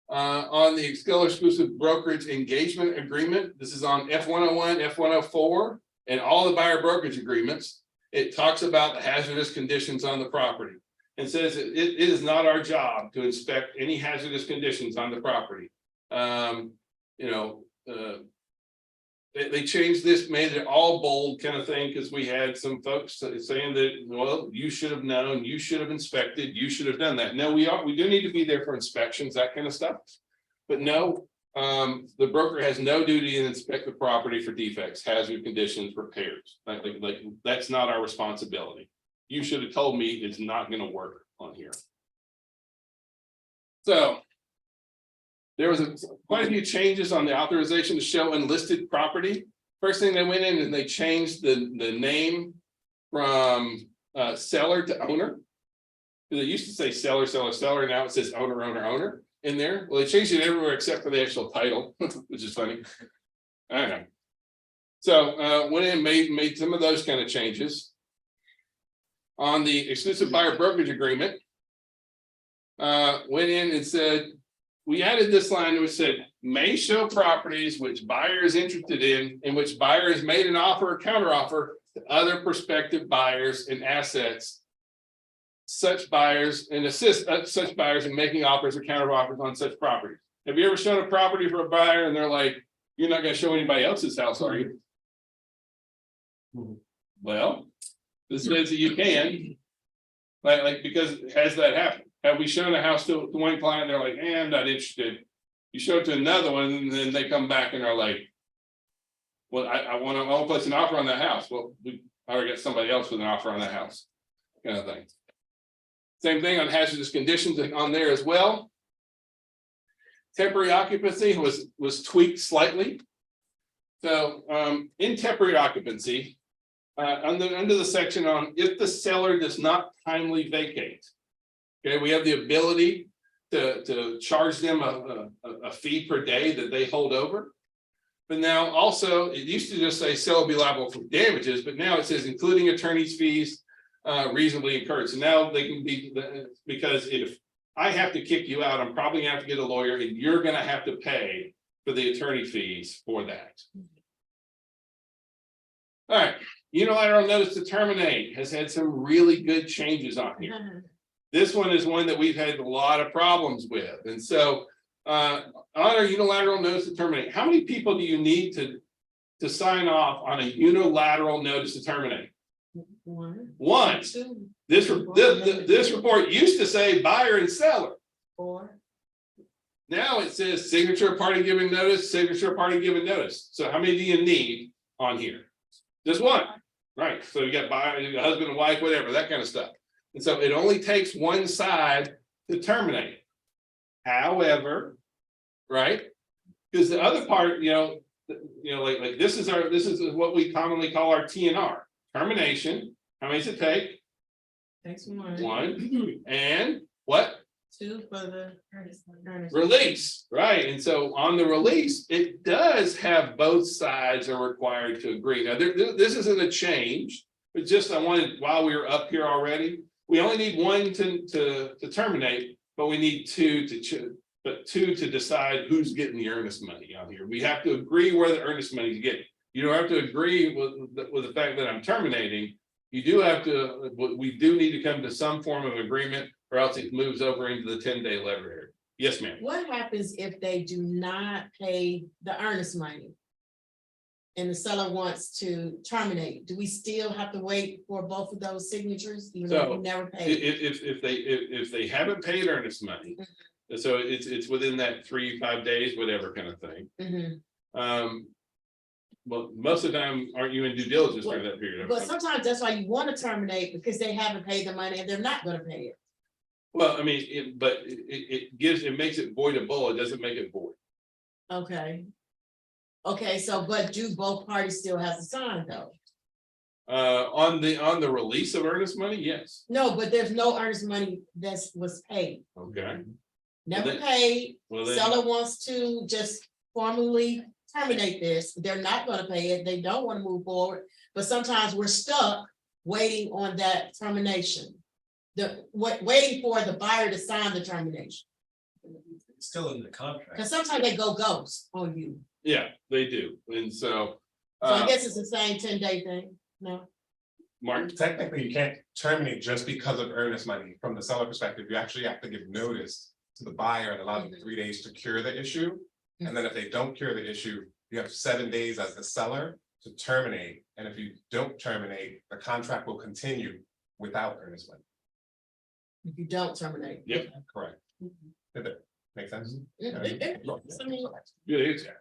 On the exclusive brokerage engagement agreement, this is on F101, F104, and all the buyer brokerage agreements. It talks about the hazardous conditions on the property and says it is not our job to inspect any hazardous conditions on the property. They changed this, made it all bold kind of thing because we had some folks saying that, well, you should have known, you should have inspected, you should have done that. No, we do need to be there for inspections, that kind of stuff. But no, the broker has no duty to inspect the property for defects, hazard conditions, repairs. Like that's not our responsibility. You should have told me it's not going to work on here. So there was quite a few changes on the authorization to show unlisted property. First thing they went in and they changed the name from seller to owner. They used to say seller, seller, seller. Now it says owner, owner, owner. in there. Well, they changed it everywhere except for the actual title, which is funny. I don't know. So went in, made some of those kind of changes. On the exclusive buyer brokerage agreement. Went in and said, we added this line which said, may show properties which buyer is interested in which buyer has made an offer or counteroffer to other prospective buyers and assets. Such buyers and assist such buyers in making offers or counteroffers on such properties. Have you ever shown a property for a buyer and they're like, you're not gonna show anybody else's house, are you? Well, this says that you can. Like, because has that happened? Have we shown a house to one client, they're like, I'm not interested. You show it to another one, and then they come back and are like, well, I want to place an offer on that house. Well, we already got somebody else with an offer on that house, kind of thing. Same thing on hazardous conditions on there as well. Temporary occupancy was tweaked slightly. So in temporary occupancy, under the section on if the seller does not timely vacate. Okay, we have the ability to charge them a fee per day that they hold over. But now also, it used to just say seller will be liable for damages, but now it says including attorney's fees reasonably incurred. So now they can be, because if I have to kick you out, I'm probably gonna have to get a lawyer and you're gonna have to pay for the attorney fees for that. All right, unilateral notice to terminate has had some really good changes on here. This one is one that we've had a lot of problems with. And so on our unilateral notice to terminate, how many people do you need to sign off on a unilateral notice to terminate? One. Two, This report used to say buyer and seller. 4. Now it says signature party giving notice, signature party giving notice. So how many do you need on here? Just one, right? So you got buyer, you got husband and wife, whatever, that kind of stuff. And so it only takes one side to terminate. However, right? Because the other part, like this is what we commonly call our TNR. Termination. How many does it take? Takes 1. One. And what? 2 for the Release, right? And so on the release, it does have both sides are required to agree. Now, this isn't a change, but just I wanted, while we were up here already, we only need one to terminate, but we need two to decide who's getting the earnest money on here. We have to agree where the earnest money is getting. You don't have to agree with the fact that I'm terminating. You do have to, we do need to come to some form of agreement, or else it moves over into the 10-day lever area. Yes, ma'am. What happens if they do not pay the earnest money? And the seller wants to terminate, do we still have to wait for both of those signatures, even though we never paid? If they haven't paid earnest money, so it's within that 3-5 days, whatever kind of thing. Well, most of the time, aren't you in due diligence during that period? But sometimes that's why you want to terminate, because they haven't paid the money and they're not gonna pay it. Well, I mean, it makes it voidable, it doesn't make it void. Okay. Okay, so but do both parties still have to sign though? On the release of earnest money, yes. No, but there's no earnest money that was paid, Okay. never then- paid. Well, then, Seller wants to just formally terminate this, they're not gonna pay it, they don't wanna move forward, but sometimes we're stuck waiting on that termination. Waiting for the buyer to sign the termination, Still in the contract. because sometimes they go ghost on you, yeah, they do. And so, so I guess it's the same 10-day thing, no? Mark, Technically, you can't terminate just because of earnest money. From the seller perspective, you actually have to give notice to the buyer and allow them 3 days to cure the issue. And then if they don't cure the issue, you have 7 days as the seller to terminate. And if you don't terminate, the contract will continue without earnest money. If you don't terminate. Yep. Correct. Did that make sense? good answer.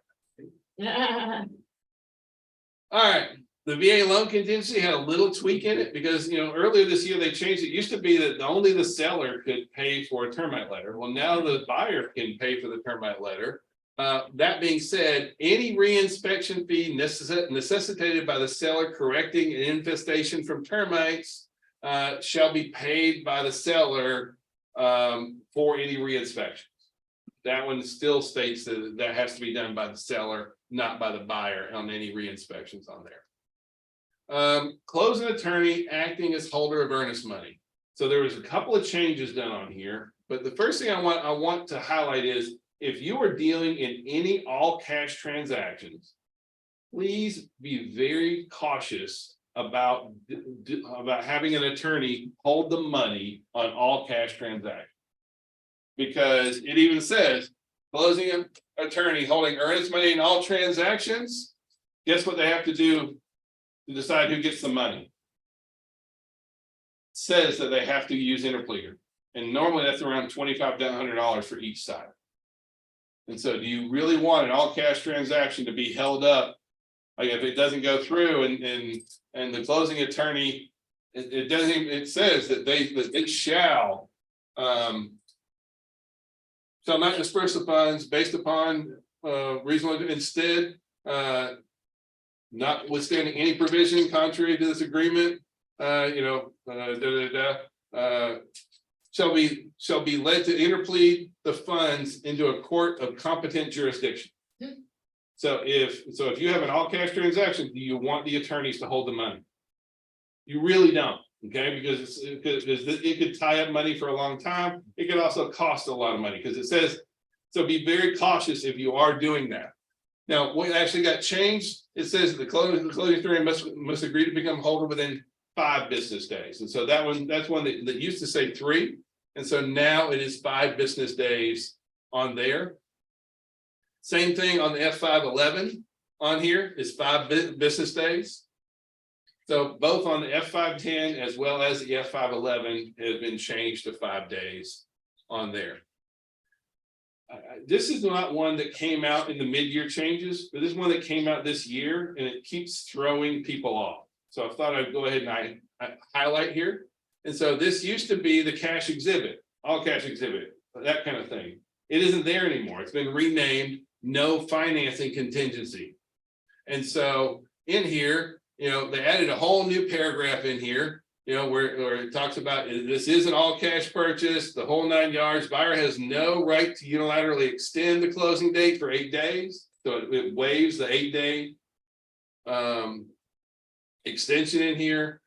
All right, the VA loan contingency had a little tweak in it because, earlier this year they changed it. It used to be that only the seller could pay for a termite letter. Well, now the buyer can pay for the termite letter. That being said, any reinspection fee necessitated by the seller correcting an infestation from termites shall be paid by the seller for any reinspection. that one still states that that has to be done by the seller, not by the buyer on any re-inspections on there. Closing attorney acting as holder of earnest money. So there was a couple of changes done on here, but the first thing I want to highlight is if you are dealing in any all cash transactions, please be very cautious about having an attorney hold the money on all cash transactions. Because it even says closing attorney holding earnest money in all transactions. Guess what they have to do to decide who gets the money? Says that they have to use interpleader, and normally that's around $2,500 to $100 for each side. And so, do you really want an all cash transaction to be held up? Like if it doesn't go through and the closing attorney, it doesn't even, it says that it shall not disperse the funds based upon reasonable, instead, notwithstanding any provision contrary to this agreement, shall be led to interplead the funds into a court of competent jurisdiction. So if you have an all cash transaction, do you want the attorneys to hold the money? You really don't, okay, because it could tie up money for a long time. It could also cost a lot of money because it says, so be very cautious if you are doing that. Now, what actually got changed, it says that the closing attorney must agree to become holder within 5 business days. And so that's one that used to say 3. And so now it is 5 business days on there. Same thing on the F511 on here is 5 business days. So both on the F510 as well as the F511 have been changed to 5 days on there. This is not one that came out in the mid-year changes, but this is one that came out this year and it keeps throwing people off. So I thought I'd go ahead and I highlight here. And so this used to be the cash exhibit, all cash exhibit, that kind of thing. It isn't there anymore. It's been renamed no financing contingency. And so in here, they added a whole new paragraph in here, where it talks about this is an all cash purchase, the whole 9 yards. Buyer has no right to unilaterally extend the closing date for 8 days. So it waives the 8-day extension in here.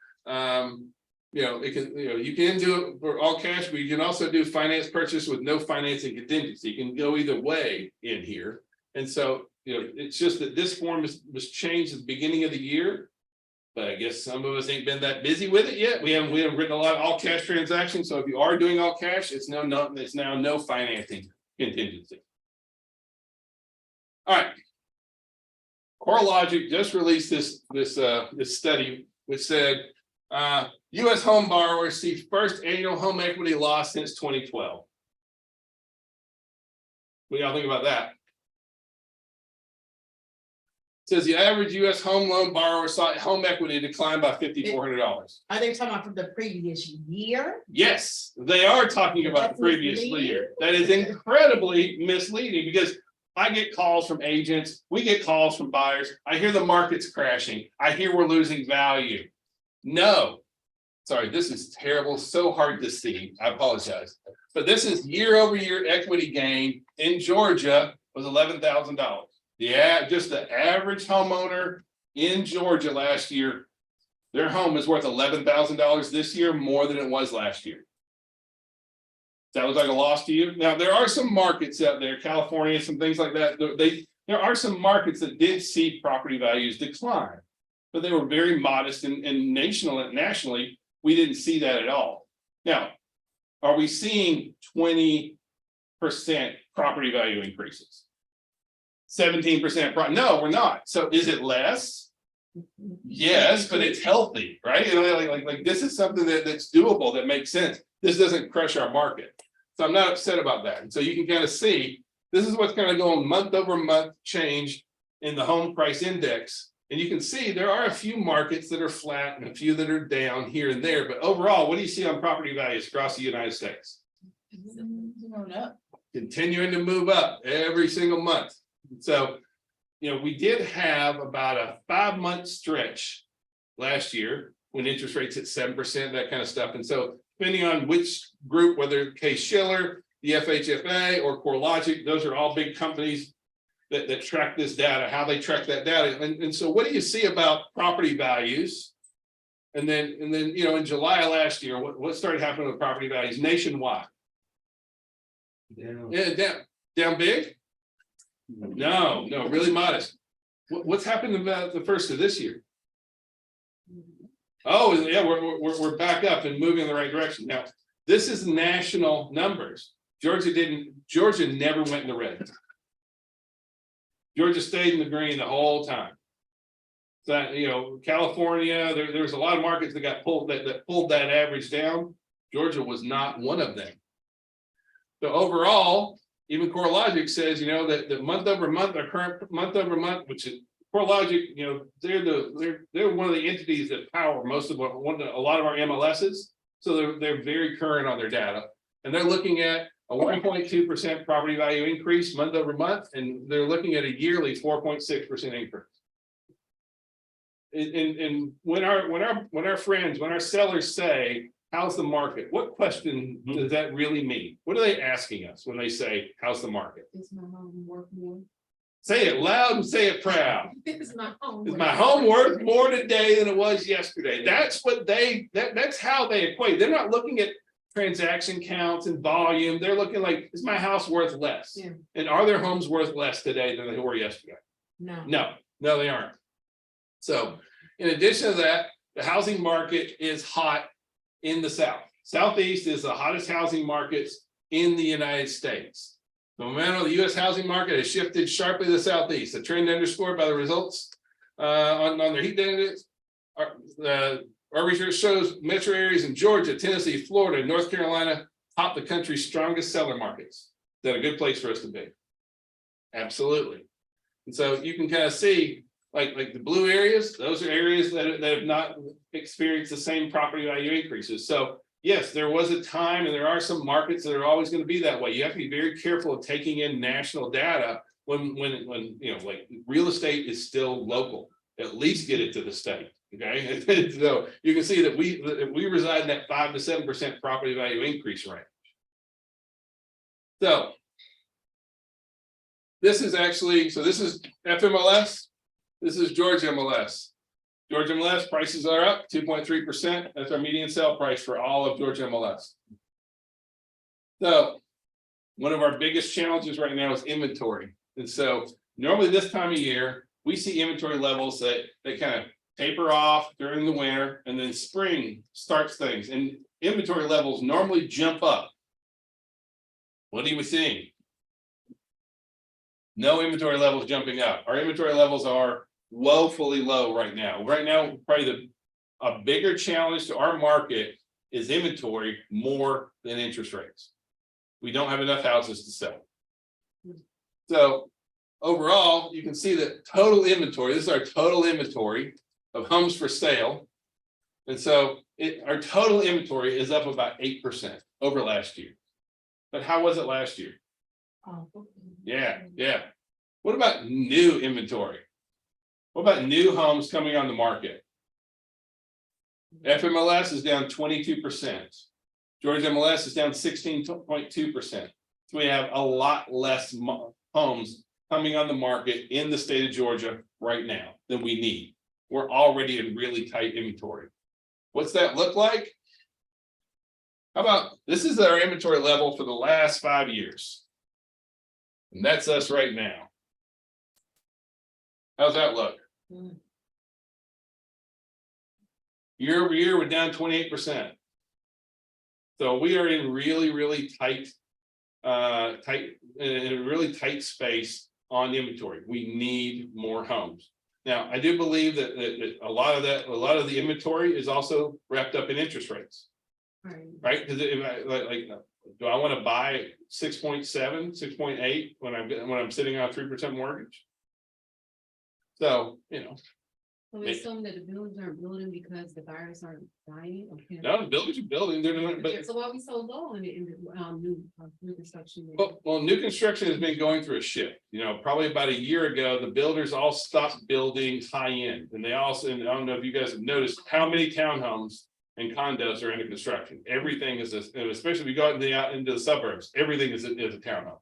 You can do it for all cash, but you can also do finance purchase with no financing contingency. You can go either way in here. And so, it's just that this form was changed at the beginning of the year. But I guess some of us ain't been that busy with it yet. We haven't written a lot of all cash transactions. So if you are doing all cash, it's now no financing contingency. All right. CoreLogic just released this study which said U.S. home borrowers see first annual home equity loss since 2012. What do y'all think about that? It says the average U.S. home loan borrower saw home equity decline by $5,400. Are they talking about from the previous year? Yes, they are talking about the previous year. That is incredibly misleading because I get calls from agents, we get calls from buyers. I hear the market's crashing. I hear we're losing value. No, sorry, this is terrible, so hard to see. I apologize. But this is year-over-year equity gain in Georgia was $11,000. Yeah, just the average homeowner in Georgia last year, their home is worth $11,000 this year, more than it was last year. That looks like a loss to you. Now, there are some markets out there, California, some things like that. There are some markets that did see property values decline, but they were very modest and nationally, we didn't see that at all. Now, are we seeing 20% property value increases? 17%? No, we're not. So is it less? Yes, but it's healthy, right? Like this is something that's doable, that makes sense. This doesn't crush our market. So I'm not upset about that. And so you can kind of see, this is what's kind of going month over month change in the home price index. And you can see there are a few markets that are flat and a few that are down here and there. But overall, what do you see on property values across the United States? Continuing to move up every single month. So, we did have about a 5-month stretch last year when interest rates hit 7%, that kind of stuff. And so depending on which group, whether Case-Shiller, the FHFA or CoreLogic, those are all big companies that track this data, how they track that data. And so what do you see about property values? And then, you know, in July of last year, what started happening with property values nationwide? Down. Yeah, down big? No, really modest. What's happened about the first of this year? Oh, yeah, we're back up and moving in the right direction. Now, this is national numbers. Georgia never went in the red. Georgia stayed in the green the whole time. So, you know, California, there's a lot of markets that got pulled, that pulled that average down. Georgia was not one of them. So overall, even CoreLogic says, you know, that the month over month, our current month over month, which is CoreLogic, you know, they're one of the entities that power most of a lot of our MLSs. So they're very current on their data, and they're looking at a 1.2% property value increase month over month, and they're looking at a yearly 4.6% increase. And when our friends, when our sellers say, how's the market? What question does that really mean? What are they asking us when they say, how's the market? Is my home worth more? Say it loud and say it proud. Is my home? Is worth my more? home worth more today than it was yesterday? That's what that's how they equate. They're not looking at transaction counts and volume. They're looking like, is my house worth less? Yeah. And are their homes worth less today than they were yesterday? No. No, they aren't. So in addition to that, the housing market is hot in the South. Southeast is the hottest housing markets in the United States. The momentum of the U.S. housing market has shifted sharply to the Southeast, a trend underscored by the results on their heat index. Our research shows metro areas in Georgia, Tennessee, Florida, and North Carolina top the country's strongest seller markets. Is that a good place for us to be? Absolutely. And so you can kind of see like the blue areas, those are areas that have not experienced the same property value increases. So yes, there was a time, and there are some markets that are always going to be that way. You have to be very careful of taking in national data when you know, like real estate is still local. At least get it to the state. Okay, so you can see that we reside in that 5 to 7% property value increase range. So this is FMLS. This is Georgia MLS. Georgia MLS prices are up 2.3%. That's our median sale price for all of Georgia MLS. So one of our biggest challenges right now is inventory. And so normally this time of year, we see inventory levels that kind of taper off during the winter, and then spring starts things, and inventory levels normally jump up. What are we seeing? No inventory levels jumping up. Our inventory levels are woefully low right now. Right now, probably a bigger challenge to our market is inventory more than interest rates. We don't have enough houses to sell. So overall, you can see that total inventory, this is our total inventory of homes for sale. And so our total inventory is up about 8% over last year. But how was it last year? Oh, okay. Yeah. What about new inventory? What about new homes coming on the market? FMLS is down 22%. Georgia MLS is down 16.2%. So we have a lot less homes coming on the market in the state of Georgia right now than we need. We're already in really tight inventory. What's that look like? How about this is our inventory level for the last 5 years. And that's us right now. How's that look? Year over year, we're down 28%. So we are in really tight, in a really tight space on inventory. We need more homes. Now, I do believe that a lot of the inventory is also wrapped up in interest rates, right? Because do I want to buy 6.7, 6.8 when I'm sitting on a 3% mortgage? So, you know. So we assume that the buildings aren't building because the buyers aren't buying? No, the buildings are building, they're doing, but So why are we so low in the new construction? well, new construction has been going through a shift. You know, probably about a year ago, the builders all stopped building high end, and they also, and I don't know if you guys have noticed how many townhomes and condos are under construction. Everything is, especially if you go out into the suburbs, everything is a townhome.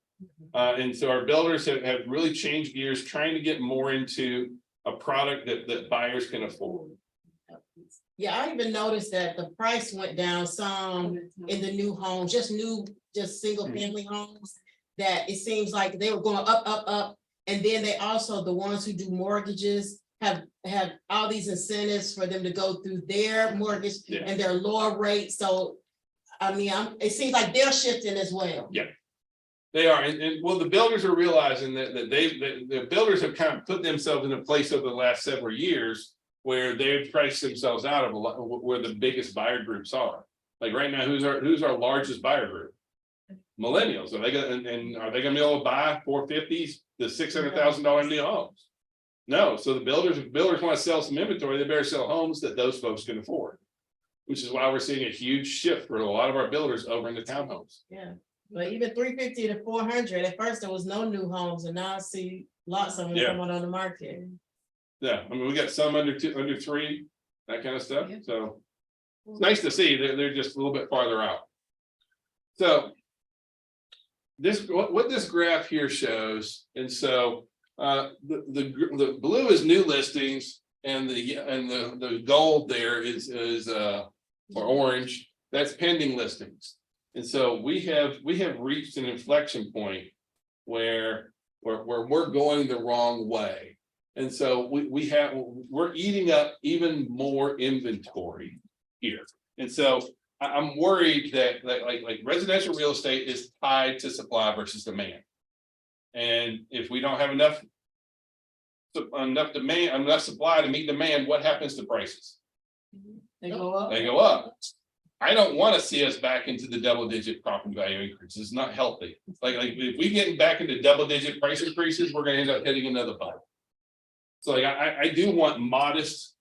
And so our builders have really changed gears, trying to get more into a product that buyers can afford. Yeah, I even noticed that the price went down some in the new homes, just single family homes. That it seems like they were going up. And then they also, the ones who do mortgages have all these incentives for them to go through their mortgage Yeah. and their lower rate. So, I mean, it seems like they're shifting as well. Yeah. They are, and well, the builders are realizing that the builders have kind of put themselves in a place over the last several years where they've priced themselves out of a lot, where the biggest buyer groups are. Like right now, who's our largest buyer group? Millennials. Are they gonna, and are they gonna be able to buy 450s, the $600,000 new homes? No, so the builders want to sell some inventory, they better sell homes that those folks can afford. Which is why we're seeing a huge shift for a lot of our builders over into townhomes. Yeah, but even 350 to 400, at first there was no new homes, and now I see lots of them Yeah. coming on the market. Yeah, I mean, we got some under 2, under 3, that kind of stuff, Yeah. so. It's nice to see, they're just a little bit farther out. So. What this graph here shows, and so, the blue is new listings, and the gold there is or orange, that's pending listings. And so we have reached an inflection point where we're going the wrong way. And so we're eating up even more inventory here. And so I'm worried that like residential real estate is tied to supply versus demand. And if we don't have enough demand, enough supply to meet demand, what happens to prices? They go up. They go up. I don't want to see us back into the double-digit property value increases. It's not healthy. Like if we get back into double-digit price increases, we're gonna end up hitting another bubble. So like I do want modest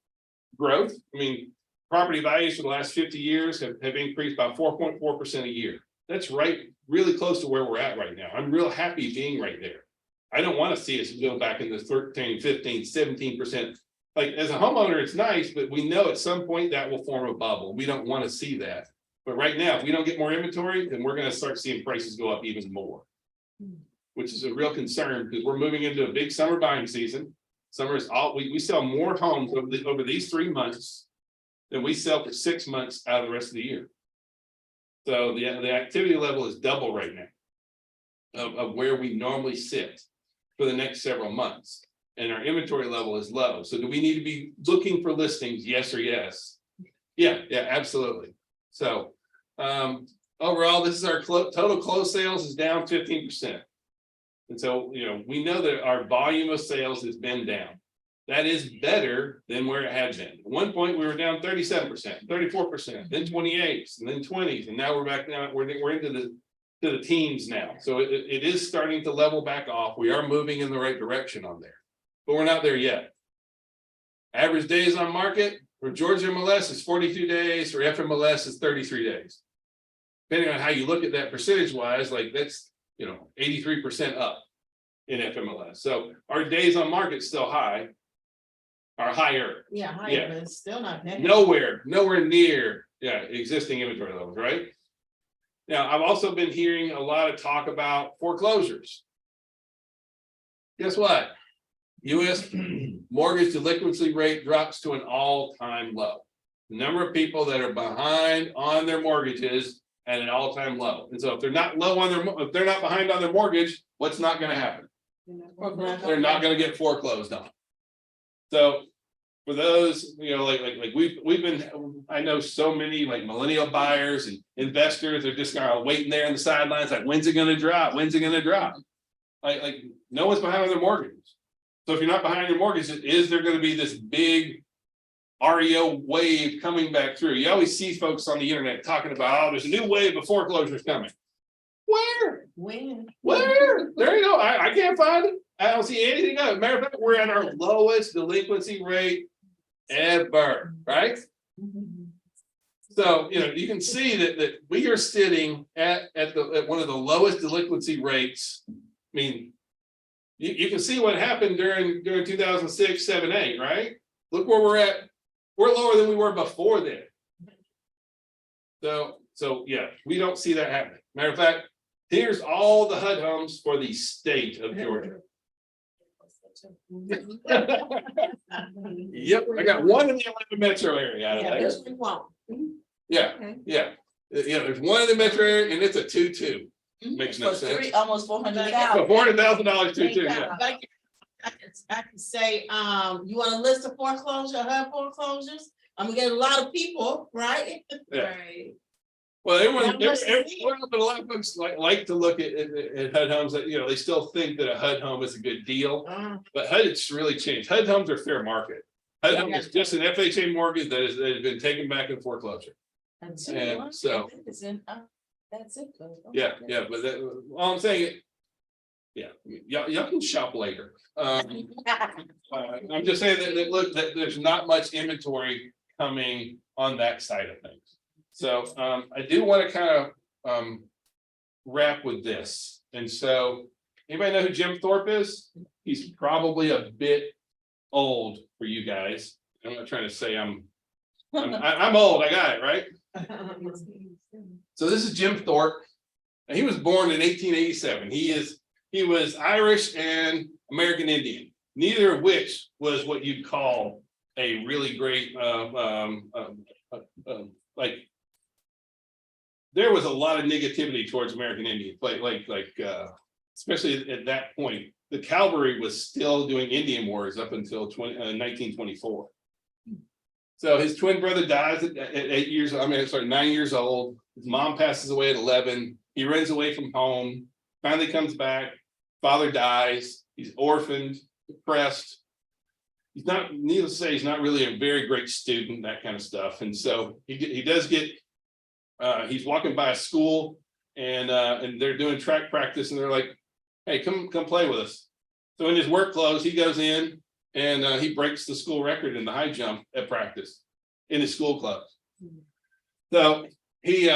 growth. I mean, property values for the last 50 years have increased by 4.4% a year. That's really close to where we're at right now. I'm real happy being right there. I don't want to see us go back into 13, 15, 17%. Like as a homeowner, it's nice, but we know at some point that will form a bubble. We don't want to see that. But right now, if we don't get more inventory, then we're going to start seeing prices go up even more. Which is a real concern because we're moving into a big summer buying season. Summer is all, we sell more homes over these 3 months than we sell for 6 months out of the rest of the year. So the activity level is double right now of where we normally sit for the next several months. And our inventory level is low. So do we need to be looking for listings? Yes or yes? Yeah, absolutely. So overall, this is our total closed sales is down 15%. And so, we know that our volume of sales has been down. That is better than where it had been. At one point, we were down 37%, 34%, then 28s, and then 20s, and now we're back now. We're into the teens now. So it is starting to level back off. We are moving in the right direction on there, but we're not there yet. Average days on market for Georgia MLS is 42 days, for FMLS is 33 days. Depending on how you look at that percentage wise, like that's 83% up in FMLS. So our days on market still high. Are higher. Yeah, higher, Yeah. but it's still not bad. Nowhere near existing inventory levels, right? Now, I've also been hearing a lot of talk about foreclosures. Guess what? US mortgage delinquency rate drops to an all-time low. The number of people that are behind on their mortgages at an all-time low. And so if they're not if they're not behind on their mortgage, what's not going to happen? They're not going to get foreclosed on. So for those, like we've been, I know so many like millennial buyers and investors are just kind of waiting there on the sidelines, like, when's it going to drop? When's it going to drop? Like no one's behind on their mortgages. So if you're not behind your mortgage, is there going to be this big REO wave coming back through? You always see folks on the internet talking about, there's a new wave of foreclosures coming. Where? When? Where? There you go. I can't find it. I don't see anything of it. Matter of fact, we're at our lowest delinquency rate ever, right? So, you can see that we are sitting at one of the lowest delinquency rates. I mean, you can see what happened during 2006, 7, 8, right? Look where we're at. We're lower than we were before then. So, yeah, we don't see that happening. Matter of fact, here's all the HUD homes for the state of Georgia. Yep, I got one in the Atlanta metro area out of Yeah, that. which we won't. Yeah, Okay. yeah. Yeah, there's one in the metro area and it's a 2-2. Makes no For sense. almost 400,000. $400,000 2-2, yeah. But I can say, you want a list of foreclosure, HUD foreclosures? I'm gonna get a lot of people, right? Yeah. Right. Well, That must be- but a lot of folks like to look at HUD homes that, they still think that a HUD home is a good deal. But HUD, it's really changed. HUD homes are fair market. HUD home is just an FHA mortgage that has been taken back in foreclosure. And so- That's it. Yeah, but all I'm saying. Yeah, y'all can shop later. I'm just saying that look, that there's not much inventory coming on that side of things. So I do want to kind of wrap with this. And so anybody know who Jim Thorpe is? He's probably a bit old for you guys. I'm not trying to say I'm old, I got it, right? So this is Jim Thorpe. And he was born in 1887. He was Irish and American Indian, neither of which was what you'd call a really great like. There was a lot of negativity towards American Indians, especially at that point. The cavalry was still doing Indian wars up until 1924. So his twin brother dies at 9 years old. His mom passes away at 11. He runs away from home, finally comes back. Father dies. He's orphaned, depressed. He's not, needless to say, he's not really a very great student, that kind of stuff. And so he does get, he's walking by a school and they're doing track practice and they're like, hey, come play with us. So in his work clothes, he goes in and he breaks the school record in the high jump at practice in his school clothes. So he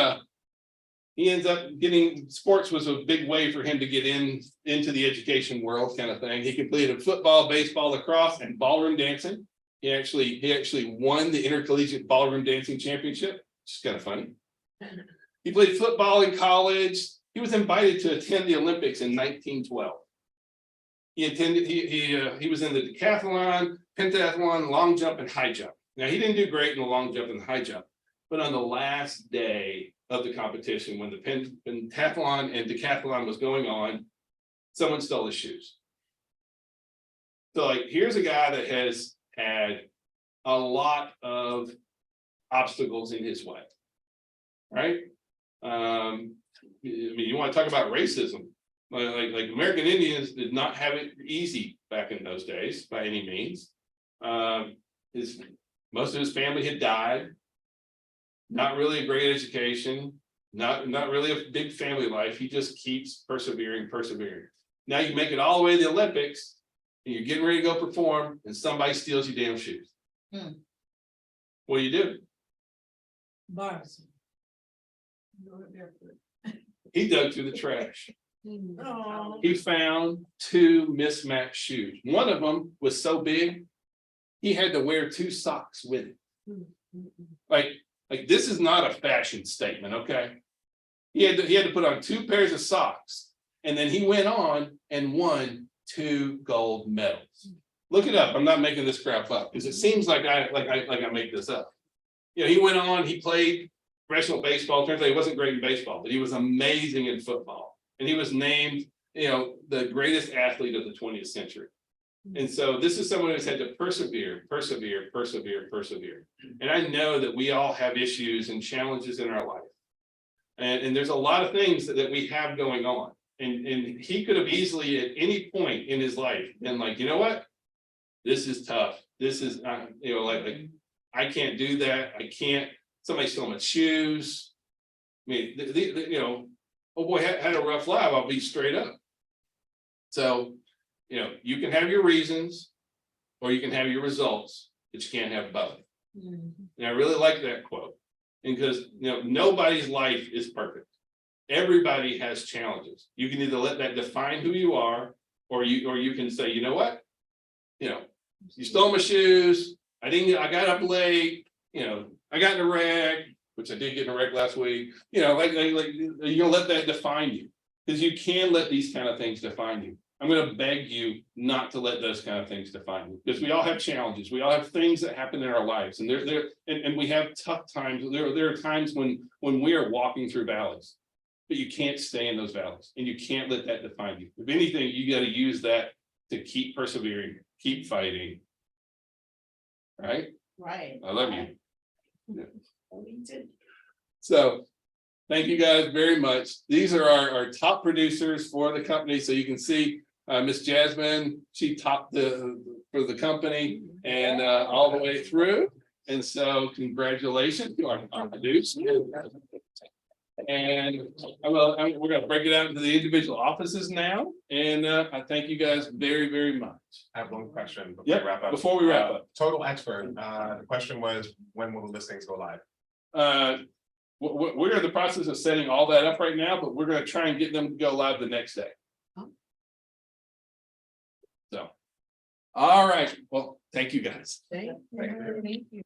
ends up getting, sports was a big way for him to get into the education world kind of thing. He completed football, baseball, lacrosse, and ballroom dancing. He actually won the intercollegiate ballroom dancing championship, which is kind of funny. He played football in college. He was invited to attend the Olympics in 1912. He was in the decathlon, pentathlon, long jump, and high jump. Now, he didn't do great in the long jump and the high jump, but on the last day of the competition, when the pentathlon and decathlon was going on, someone stole his shoes. So like, here's a guy that has had a lot of obstacles in his way, right? I mean, you want to talk about racism, like American Indians did not have it easy back in those days by any means. Most of his family had died. Not really a great education, not really a big family life. He just keeps persevering. Now you make it all the way to the Olympics and you're getting ready to go perform and somebody steals your damn shoes. What do you do? Bars. He dug through the trash. Oh. He found 2 mismatched shoes. One of them was so big, he had to wear 2 socks with it. Like this is not a fashion statement, okay? He had to put on 2 pairs of socks, and then he went on and won 2 gold medals. Look it up. I'm not making this crap up because it seems like I make this up. He went on. He played professional baseball. Turns out he wasn't great in baseball, but he was amazing in football, and he was named, the greatest athlete of the 20th century. And so this is someone who's had to persevere. And I know that we all have issues and challenges in our life. And there's a lot of things that we have going on. And he could have easily at any point in his life been like, you know what? This is tough. This is, like I can't do that. I can't, somebody stole my shoes. I mean, oh boy, had a rough life. I'll be straight up. So, you can have your reasons or you can have your results, but you can't have both. And I really like that quote because, nobody's life is perfect. Everybody has challenges. You can either let that define who you are, or you can say, you know what? You stole my shoes. I got up late, I got in a wreck, which I did get in a wreck last week, you know, like, you're gonna let that define you. Because you can let these kind of things define you. I'm gonna beg you not to let those kind of things define you, because we all have challenges, we all have things that happen in our lives, and and we have tough times. There are times when we are walking through valleys. But you can't stay in those valleys, and you can't let that define you. If anything, you gotta use that to keep persevering, keep fighting. Right? Right. I love you. Me too. So, thank you guys very much. These are our top producers for the company, so you can see Miss Jasmine, she topped for the company and all the way through. And so congratulations to our top producer. And we're gonna break it out into the individual offices now, and I thank you guys very, very much. I have one question. Before Yep, we wrap up. before we wrap up. Total Expert, the question was, when will the listings go live? We're in the process of setting all that up right now, but we're gonna try and get them to go live the next day. So, all right, well, thank you guys. Thank Thank you. Thank you.